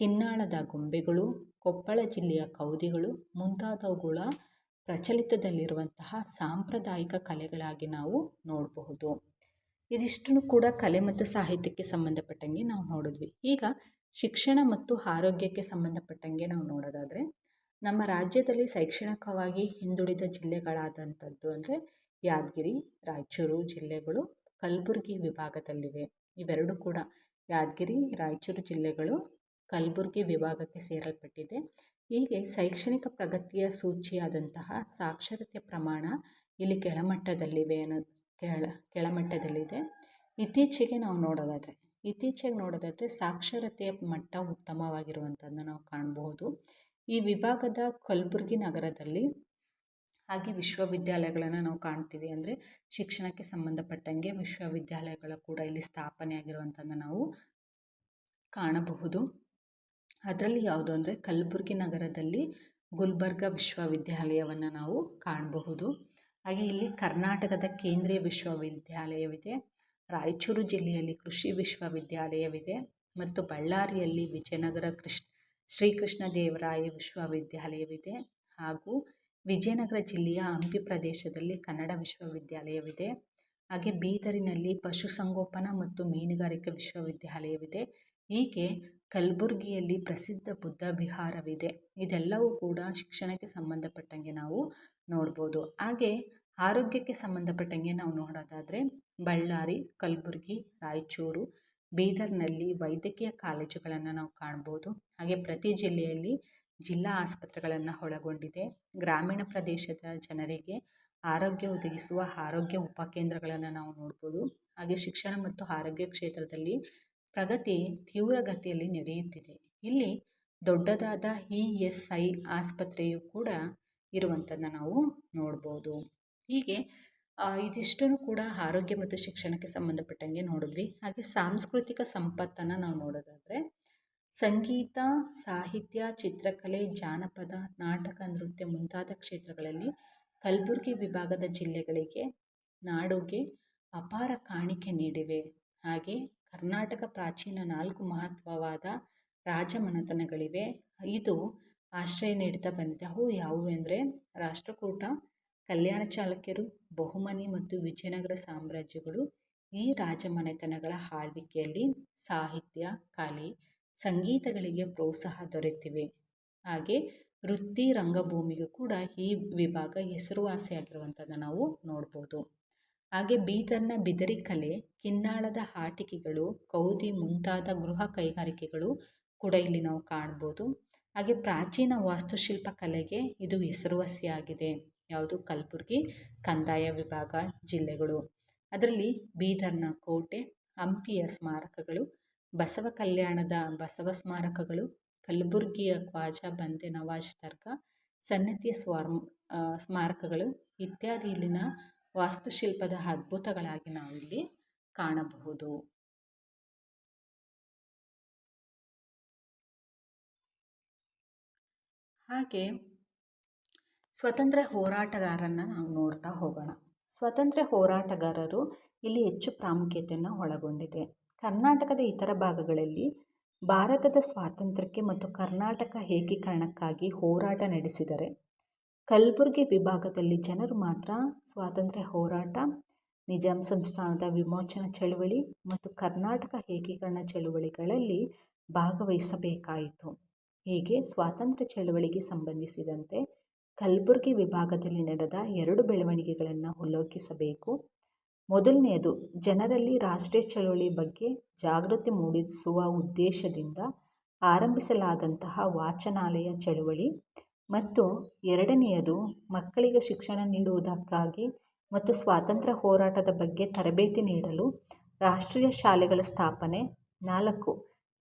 ಕಿನ್ನಾಳದ ಗೊಂಬೆಗಳು, ಕೊಪ್ಪಳ ಜಿಲ್ಲೆಯ ಕೌದಿಗಳು ಮುಂತಾದವುಗಳ ಪ್ರಚಲಿತದಲ್ಲಿರುವಂತಹ ಸಾಂಪ್ರದಾಯಿಕ ಕಲೆಗಳಾಗಿ ನಾವು ನೋಡಬಹುದು. ಇದಿಷ್ಟನ್ನು ಕೂಡ ಕಲೆ ಮತ್ತು ಸಾಹಿತ್ಯಕ್ಕೆ ಸಂಬಂಧಪಟ್ಟಂಗೆ ನಾವು ನೋಡಿದ್ವಿ. ಈಗ ಶಿಕ್ಷಣ ಮತ್ತು ಆರೋಗ್ಯಕ್ಕೆ ಸಂಬಂಧಪಟ್ಟಂಗೆ ನಾವು ನೋಡೋದಾದರೆ ನಮ್ಮ ರಾಜ್ಯದಲ್ಲಿ ಶೈಕ್ಷಣಿಕವಾಗಿ ಹಿಂದುಳಿದ ಜಿಲ್ಲೆಗಳಾದಂಥದ್ದು ಅಂದರೆ ಯಾದಗಿರಿ, ರಾಯಚೂರು ಜಿಲ್ಲೆಗಳು ಕಲಬುರಗಿ ವಿಭಾಗದಲ್ಲಿವೆ. ಇವೆರಡೂ ಕೂಡ ಯಾದಗಿರಿ, ರಾಯಚೂರು ಜಿಲ್ಲೆಗಳು ಕಲಬುರಗಿ ವಿಭಾಗಕ್ಕೆ ಸೇರಲ್ಪಟ್ಟಿದೆ. ಹೀಗೆ ಶೈಕ್ಷಣಿಕ ಪ್ರಗತಿಯ ಸೂಚಿಯಾದಂತಹ ಸಾಕ್ಷರತೆಯ ಪ್ರಮಾಣ ಇಲ್ಲಿ ಕೆಳಮಟ್ಟದಲ್ಲಿವೆ ಕೆಳಮಟ್ಟದಲ್ಲಿದೆ. ಇತ್ತೀಚೆಗೆ ನೋಡೋದಾದರೆ ಸಾಕ್ಷರತೆಯ ಮಟ್ಟ ಉತ್ತಮವಾಗಿರುವಂಥದ್ದನ್ನು ನಾವು ಕಾಣಬಹುದು. ಈ ವಿಭಾಗದ ಕಲಬುರಗಿ ನಗರದಲ್ಲಿ ಹಾಗೆ ವಿಶ್ವವಿದ್ಯಾಲಯಗಳನ್ನು ನಾವು ಕಾಣ್ತೀವಿ. ಅಂದರೆ ಶಿಕ್ಷಣಕ್ಕೆ ಸಂಬಂಧಪಟ್ಟಂಗೆ ವಿಶ್ವವಿದ್ಯಾಲಯಗಳು ಕೂಡ ಇಲ್ಲಿ ಸ್ಥಾಪನೆ ಆಗಿರುವಂಥದ್ದನ್ನು ನಾವು ಕಾಣಬಹುದು. ಅದರಲ್ಲಿ ಯಾವುದು ಅಂದರೆ ಕಲಬುರಗಿ ನಗರದಲ್ಲಿ ಗುಲ್ಬರ್ಗ ವಿಶ್ವವಿದ್ಯಾಲಯವನ್ನು ನಾವು ಕಾಣಬಹುದು. ಹಾಗೆ ಇಲ್ಲಿ ಕರ್ನಾಟಕದ ಕೇಂದ್ರೀಯ ವಿಶ್ವವಿದ್ಯಾಲಯವಿದೆ. ರಾಯಚೂರು ಜಿಲ್ಲೆಯಲ್ಲಿ ಕೃಷಿ ವಿಶ್ವವಿದ್ಯಾಲಯವಿದೆ ಮತ್ತು ಬಳ್ಳಾರಿಯಲ್ಲಿ ವಿಜಯನಗರ ಶ್ರೀಕೃಷ್ಣ ದೇವರಾಯ ವಿಶ್ವವಿದ್ಯಾಲಯವಿದೆ. ಹಾಗೂ ವಿಜಯನಗರ ಜಿಲ್ಲೆಯ ಹಂಪಿ ಪ್ರದೇಶದಲ್ಲಿ ಕನ್ನಡ ವಿಶ್ವವಿದ್ಯಾಲಯವಿದೆ. ಹಾಗೆ ಬೀದರಿನಲ್ಲಿ ಪಶುಸಂಗೋಪನಾ ಮತ್ತು ಮೀನುಗಾರಿಕೆ ವಿಶ್ವವಿದ್ಯಾಲಯವಿದೆ. ಹೀಗೆ ಕಲಬುರಗಿಯಲ್ಲಿ ಪ್ರಸಿದ್ಧ ಬುದ್ಧ ವಿಹಾರವಿದೆ. ಇದೆಲ್ಲವೂ ಕೂಡ ಶಿಕ್ಷಣಕ್ಕೆ ಸಂಬಂಧಪಟ್ಟಂಗೆ ನಾವು ನೋಡ್ಬೋದು. ಹಾಗೆ ಆರೋಗ್ಯಕ್ಕೆ ಸಂಬಂಧಪಟ್ಟಂಗೆ ನಾವು ನೋಡೋದಾದರೆ ಬಳ್ಳಾರಿ, ಕಲಬುರಗಿ, ರಾಯಚೂರು, ಬೀದರ್ನಲ್ಲಿ ವೈದ್ಯಕೀಯ ಕಾಲೇಜುಗಳನ್ನು ನಾವು ಕಾಣ್ಬೋದು. ಹಾಗೆ ಪ್ರತಿ ಜಿಲ್ಲೆಯಲ್ಲಿ ಜಿಲ್ಲಾ ಆಸ್ಪತ್ರೆಗಳನ್ನು ಒಳಗೊಂಡಿದೆ. ಗ್ರಾಮೀಣ ಪ್ರದೇಶದ ಜನರಿಗೆ ಆರೋಗ್ಯ ಒದಗಿಸುವ ಆರೋಗ್ಯ ಉಪಕೇಂದ್ರಗಳನ್ನು ನಾವು ನೋಡ್ಬೋದು. ಹಾಗೆ ಶಿಕ್ಷಣ ಮತ್ತು ಆರೋಗ್ಯ ಕ್ಷೇತ್ರದಲ್ಲಿ ಪ್ರಗತಿ ತೀವ್ರಗತಿಯಲ್ಲಿ ನಡೆಯುತ್ತಿದೆ. ಇಲ್ಲಿ ದೊಡ್ಡದಾದ ESI ಆಸ್ಪತ್ರೆಯು ಕೂಡ ಇರುವಂಥದ್ದನ್ನು ನಾವು ನೋಡ್ಬೋದು. ಹೀಗೆ ಇದಿಷ್ಟನ್ನು ಕೂಡ ಆರೋಗ್ಯ ಮತ್ತು ಶಿಕ್ಷಣಕ್ಕೆ ಸಂಬಂಧಪಟ್ಟಂಗೆ ನೋಡಿದ್ವಿ. ಹಾಗೆ ಸಾಂಸ್ಕೃತಿಕ ಸಂಪತ್ತನ್ನು ನಾವು ನೋಡೋದಾದರೆ ಸಂಗೀತ, ಸಾಹಿತ್ಯ, ಚಿತ್ರಕಲೆ, ಜಾನಪದ, ನಾಟಕ, ನೃತ್ಯ ಮುಂತಾದ ಕ್ಷೇತ್ರಗಳಲ್ಲಿ ಕಲಬುರಗಿ ವಿಭಾಗದ ಜಿಲ್ಲೆಗಳಿಗೆ ನಾಡುಗೆ ಅಪಾರ ಕಾಣಿಕೆ ನೀಡಿವೆ. ಹಾಗೆ ಕರ್ನಾಟಕ ಪ್ರಾಚೀನ 4 ಮಹತ್ವವಾದ ರಾಜಮನೆತನಗಳಿವೆ. ಇದು ಆಶ್ರಯ ನೀಡುತ್ತಾ ಬಂದಿದೆ. ಅವು ಯಾವುವು ಅಂದರೆ ರಾಷ್ಟ್ರಕೂಟ, ಕಲ್ಯಾಣ ಚಾಲುಕ್ಯರು, ಬಹುಮನಿ ಮತ್ತು ವಿಜಯನಗರ ಸಾಮ್ರಾಜ್ಯಗಳು. ಈ ರಾಜಮನೆತನಗಳ ಆಳ್ವಿಕೆಯಲ್ಲಿ ಸಾಹಿತ್ಯ, ಕಲೆ, ಸಂಗೀತಗಳಿಗೆ ಪ್ರೋತ್ಸಾಹ ದೊರೆತಿವೆ. ಹಾಗೆ ವೃತ್ತಿ ರಂಗಭೂಮಿಗೂ ಕೂಡ ಈ ವಿಭಾಗ ಹೆಸರುವಾಸಿಯಾಗಿರುವಂಥದ್ದನ್ನು ನಾವು ನೋಡ್ಬೋದು. ಹಾಗೆ ಬೀದರ್ನ ಬಿದರಿ ಕಲೆ, ಕಿನ್ನಾಳದ ಆಟಿಕೆಗಳು, ಕೌದಿ ಮುಂತಾದ ಗೃಹ ಕೈಗಾರಿಕೆಗಳು ಕೂಡ ಇಲ್ಲಿ ನಾವು ಕಾಣ್ಬೋದು. ಹಾಗೆ ಪ್ರಾಚೀನ ವಾಸ್ತುಶಿಲ್ಪ ಕಲೆಗೆ ಇದು ಹೆಸರುವಾಸಿಯಾಗಿದೆ. ಯಾವುದು? ಕಲಬುರಗಿ ಕಂದಾಯ ವಿಭಾಗ ಜಿಲ್ಲೆಗಳು. ಅದರಲ್ಲಿ ಬೀದರ್ನ ಕೋಟೆ, ಹಂಪಿಯ ಸ್ಮಾರಕಗಳು, ಬಸವ ಕಲ್ಯಾಣದ ಬಸವ ಸ್ಮಾರಕಗಳು, ಕಲಬುರಗಿಯ ಖ್ವಾಜಾ ಬಂದೆ ನವಾಜ್ ದರ್ಗಾ, ಸನ್ನತಿಯ ಸ್ಮಾರಕಗಳು ಇತ್ಯಾದಿ ಇಲ್ಲಿನ ವಾಸ್ತುಶಿಲ್ಪದ ಅದ್ಭುತಗಳಾಗಿ ನಾವಿಲ್ಲಿ ಕಾಣಬಹುದು. ಹಾಗೆ ಸ್ವತಂತ್ರ ಹೋರಾಟಗಾರರನ್ನು ನಾವು ನೋಡ್ತಾ ಹೋಗೋಣ. ಸ್ವತಂತ್ರ ಹೋರಾಟಗಾರರು ಇಲ್ಲಿ ಹೆಚ್ಚು ಪ್ರಾಮುಖ್ಯತೆಯನ್ನು ಒಳಗೊಂಡಿದೆ. ಕರ್ನಾಟಕದ ಇತರ ಭಾಗಗಳಲ್ಲಿ ಭಾರತದ ಸ್ವಾತಂತ್ರ್ಯಕ್ಕೆ ಮತ್ತು ಕರ್ನಾಟಕ ಏಕೀಕರಣಕ್ಕಾಗಿ ಹೋರಾಟ ನಡೆಸಿದರೆ ಕಲಬುರಗಿ ವಿಭಾಗದಲ್ಲಿ ಜನರು ಮಾತ್ರ ಸ್ವಾತಂತ್ರ್ಯ ಹೋರಾಟ, ನಿಜಾಂ ಸಂಸ್ಥಾನದ ವಿಮೋಚನಾ ಚಳುವಳಿ ಮತ್ತು ಕರ್ನಾಟಕ ಏಕೀಕರಣ ಚಳುವಳಿಗಳಲ್ಲಿ ಭಾಗವಹಿಸಬೇಕಾಯಿತು. ಹೀಗೆ ಸ್ವಾತಂತ್ರ್ಯ ಚಳುವಳಿಗೆ ಸಂಬಂಧಿಸಿದಂತೆ ಕಲಬುರಗಿ ವಿಭಾಗದಲ್ಲಿ ನಡೆದ 2 ಬೆಳವಣಿಗೆಗಳನ್ನು ಉಲ್ಲೇಖಿಸಬೇಕು. ಮೊದಲನೆಯದು, ಜನರಲ್ಲಿ ರಾಷ್ಟ್ರೀಯ ಚಳುವಳಿ ಬಗ್ಗೆ ಜಾಗೃತಿ ಮೂಡಿಸುವ ಉದ್ದೇಶದಿಂದ ಆರಂಭಿಸಲಾದಂತಹ ವಾಚನಾಲಯ ಚಳುವಳಿ ಮತ್ತು ಎರಡನೆಯದು, ಮಕ್ಕಳಿಗೆ ಶಿಕ್ಷಣ ನೀಡುವುದಕ್ಕಾಗಿ ಮತ್ತು ಸ್ವಾತಂತ್ರ್ಯ ಹೋರಾಟದ ಬಗ್ಗೆ ತರಬೇತಿ ನೀಡಲು ರಾಷ್ಟ್ರೀಯ ಶಾಲೆಗಳ ಸ್ಥಾಪನೆ. 4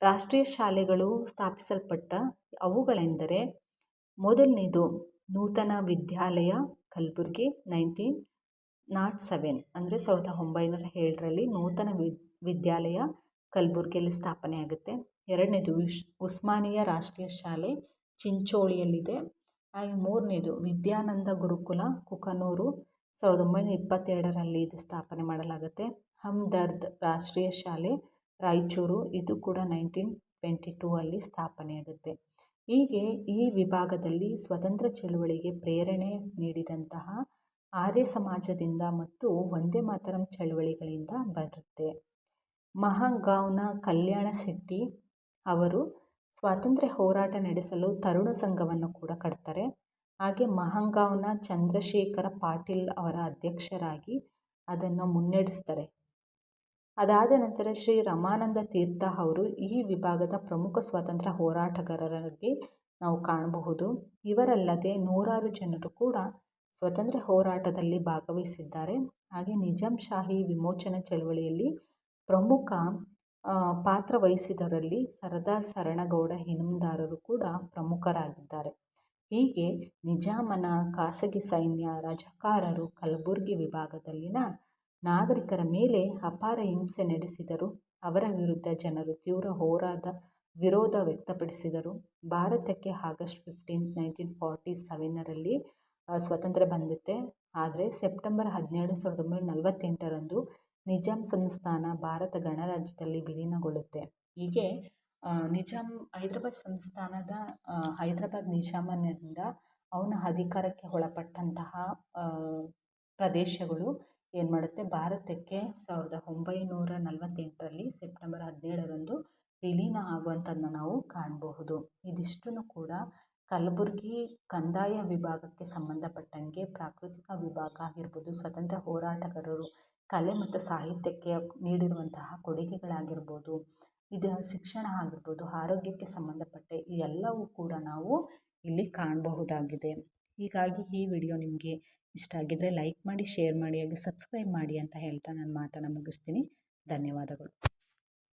ರಾಷ್ಟ್ರೀಯ ಶಾಲೆಗಳು ಸ್ಥಾಪಿಸಲ್ಪಟ್ಟ ಅವುಗಳೆಂದರೆ ಮೊದಲನೇದು ನೂತನ ವಿದ್ಯಾಲಯ ಕಲಬುರಗಿ 1907 ಅಂದರೆ 1907ರಲ್ಲಿ ನೂತನ ವಿದ್ಯಾಲಯ ಕಲಬುರಗಿಯಲ್ಲಿ ಸ್ಥಾಪನೆ ಆಗುತ್ತೆ. ಎರಡನೇದು ಉಸ್ಮಾನಿಯಾ ರಾಷ್ಟ್ರೀಯ ಶಾಲೆ ಚಿಂಚೋಳಿಯಲ್ಲಿದೆ. ಹಾಗೆ ಮೂರನೇದು ವಿದ್ಯಾನಂದ ಗುರುಕುಲ ಕುಕನೂರು 1922ರಲ್ಲಿ ಇದು ಸ್ಥಾಪನೆ ಮಾಡಲಾಗುತ್ತೆ. ಹಮ್ದರ್ದ್ ರಾಷ್ಟ್ರೀಯ ಶಾಲೆ ರಾಯಚೂರು, ಇದು ಕೂಡ 1922ಅಲ್ಲಿ ಸ್ಥಾಪನೆಯಾಗುತ್ತೆ. ಹೀಗೆ ಈ ವಿಭಾಗದಲ್ಲಿ ಸ್ವತಂತ್ರ ಚಳುವಳಿಗೆ ಪ್ರೇರಣೆ ನೀಡಿದಂತಹ ಆರ್ಯ ಸಮಾಜದಿಂದ ಮತ್ತು ವಂದೇ ಮಾತರಂ ಚಳುವಳಿಗಳಿಂದ ಬರುತ್ತೆ. ಮಹಗಾಂವ್ನ ಕಲ್ಯಾಣ ಶೆಟ್ಟಿ ಅವರು ಸ್ವಾತಂತ್ರ್ಯ ಹೋರಾಟ ನಡೆಸಲು ತರುಣ ಸಂಘವನ್ನು ಕೂಡ ಕಟ್ತಾರೆ. ಹಾಗೆ ಮಹಗಾಂವ್ನ ಚಂದ್ರಶೇಖರ ಪಾಟೀಲ್ ಅವರ ಅಧ್ಯಕ್ಷರಾಗಿ ಅದನ್ನು ಮುನ್ನಡೆಸ್ತಾರೆ. ಅದಾದ ನಂತರ ಶ್ರೀ ರಮಾನಂದ ತೀರ್ಥ ಅವರು ಈ ವಿಭಾಗದ ಪ್ರಮುಖ ಸ್ವಾತಂತ್ರ್ಯ ಹೋರಾಟಗಾರರಾಗಿ ನಾವು ಕಾಣಬಹುದು. ಇವರಲ್ಲದೆ ನೂರಾರು ಜನರು ಕೂಡ ಸ್ವತಂತ್ರ ಹೋರಾಟದಲ್ಲಿ ಭಾಗವಹಿಸಿದ್ದಾರೆ. ಹಾಗೆ ನಿಜಾಂಶಾಹಿ ವಿಮೋಚನಾ ಚಳವಳಿಯಲ್ಲಿ ಪ್ರಮುಖ ಪಾತ್ರ ವಹಿಸಿದವರಲ್ಲಿ ಸರ್ದಾರ್ ಶರಣಗೌಡ ಇನಾಮದಾರರು ಕೂಡ ಪ್ರಮುಖರಾಗಿದ್ದಾರೆ. ಹೀಗೆ ನಿಜಾಮನ ಖಾಸಗಿ ಸೈನ್ಯ ರಜಾಕಾರರು ಕಲಬುರ್ಗಿ ವಿಭಾಗದಲ್ಲಿನ ನಾಗರಿಕರ ಮೇಲೆ ಅಪಾರ ಹಿಂಸೆ ನಡೆಸಿದರು. ಅವರ ವಿರುದ್ಧ ಜನರು ತೀವ್ರ ವಿರೋಧ ವ್ಯಕ್ತಪಡಿಸಿದರು. ಭಾರತಕ್ಕೆ ಆಗಸ್ಟ್ 15, 1947ರಲ್ಲಿ ಸ್ವತಂತ್ರ ಬಂದಿತ್ತೆ. ಆದರೆ ಸೆಪ್ಟೆಂಬರ್ 17, 1948ರಂದು ನಿಜಾಂ ಸಂಸ್ಥಾನ ಭಾರತ ಗಣರಾಜ್ಯದಲ್ಲಿ ವಿಲೀನಗೊಳ್ಳುತ್ತೆ. ಹೀಗೆ ಹೈದರಾಬಾದ್ ಸಂಸ್ಥಾನದ ಹೈದರಾಬಾದ್ ನಿಜಾಮನಿಂದ ಅವನ ಅಧಿಕಾರಕ್ಕೆ ಒಳಪಟ್ಟಂತಹ ಪ್ರದೇಶಗಳು ಏನು ಮಾಡುತ್ತೆ, ಭಾರತಕ್ಕೆ 1948ರಲ್ಲಿ ಸೆಪ್ಟೆಂಬರ್ 17ರಂದು ವಿಲೀನ ಆಗುವಂಥದ್ದನ್ನ ನಾವು ಕಾಣಬಹುದು. ಇದಿಷ್ಟನ್ನು ಕೂಡ ಕಲಬುರ್ಗಿ ಕಂದಾಯ ವಿಭಾಗಕ್ಕೆ ಸಂಬಂಧಪಟ್ಟಂಗೆ ಪ್ರಾಕೃತಿಕ ವಿಭಾಗ ಆಗಿರ್ಬೋದು, ಸ್ವತಂತ್ರ ಹೋರಾಟಗಾರರು ಕಲೆ ಮತ್ತು ಸಾಹಿತ್ಯಕ್ಕೆ ನೀಡಿರುವಂತಹ ಕೊಡುಗೆಗಳಾಗಿರ್ಬೋದು, ಇದು ಶಿಕ್ಷಣ ಆಗಿರ್ಬೋದು, ಆರೋಗ್ಯಕ್ಕೆ ಸಂಬಂಧಪಟ್ಟ ಈ ಎಲ್ಲವೂ ಕೂಡ ನಾವು ಇಲ್ಲಿ ಕಾಣಬಹುದಾಗಿದೆ. ಹೀಗಾಗಿ ಈ ವಿಡಿಯೋ ನಿಮಗೆ ಇಷ್ಟ ಆಗಿದ್ದರೆ ಲೈಕ್ ಮಾಡಿ, ಶೇರ್ ಮಾಡಿ, ಹಾಗೆ ಸಬ್ಸ್ಕ್ರೈಬ್ ಮಾಡಿ ಅಂತ ಹೇಳ್ತಾ ನನ್ನ ಮಾತನ್ನು ಮುಗಿಸ್ತೀನಿ. ಧನ್ಯವಾದಗಳು.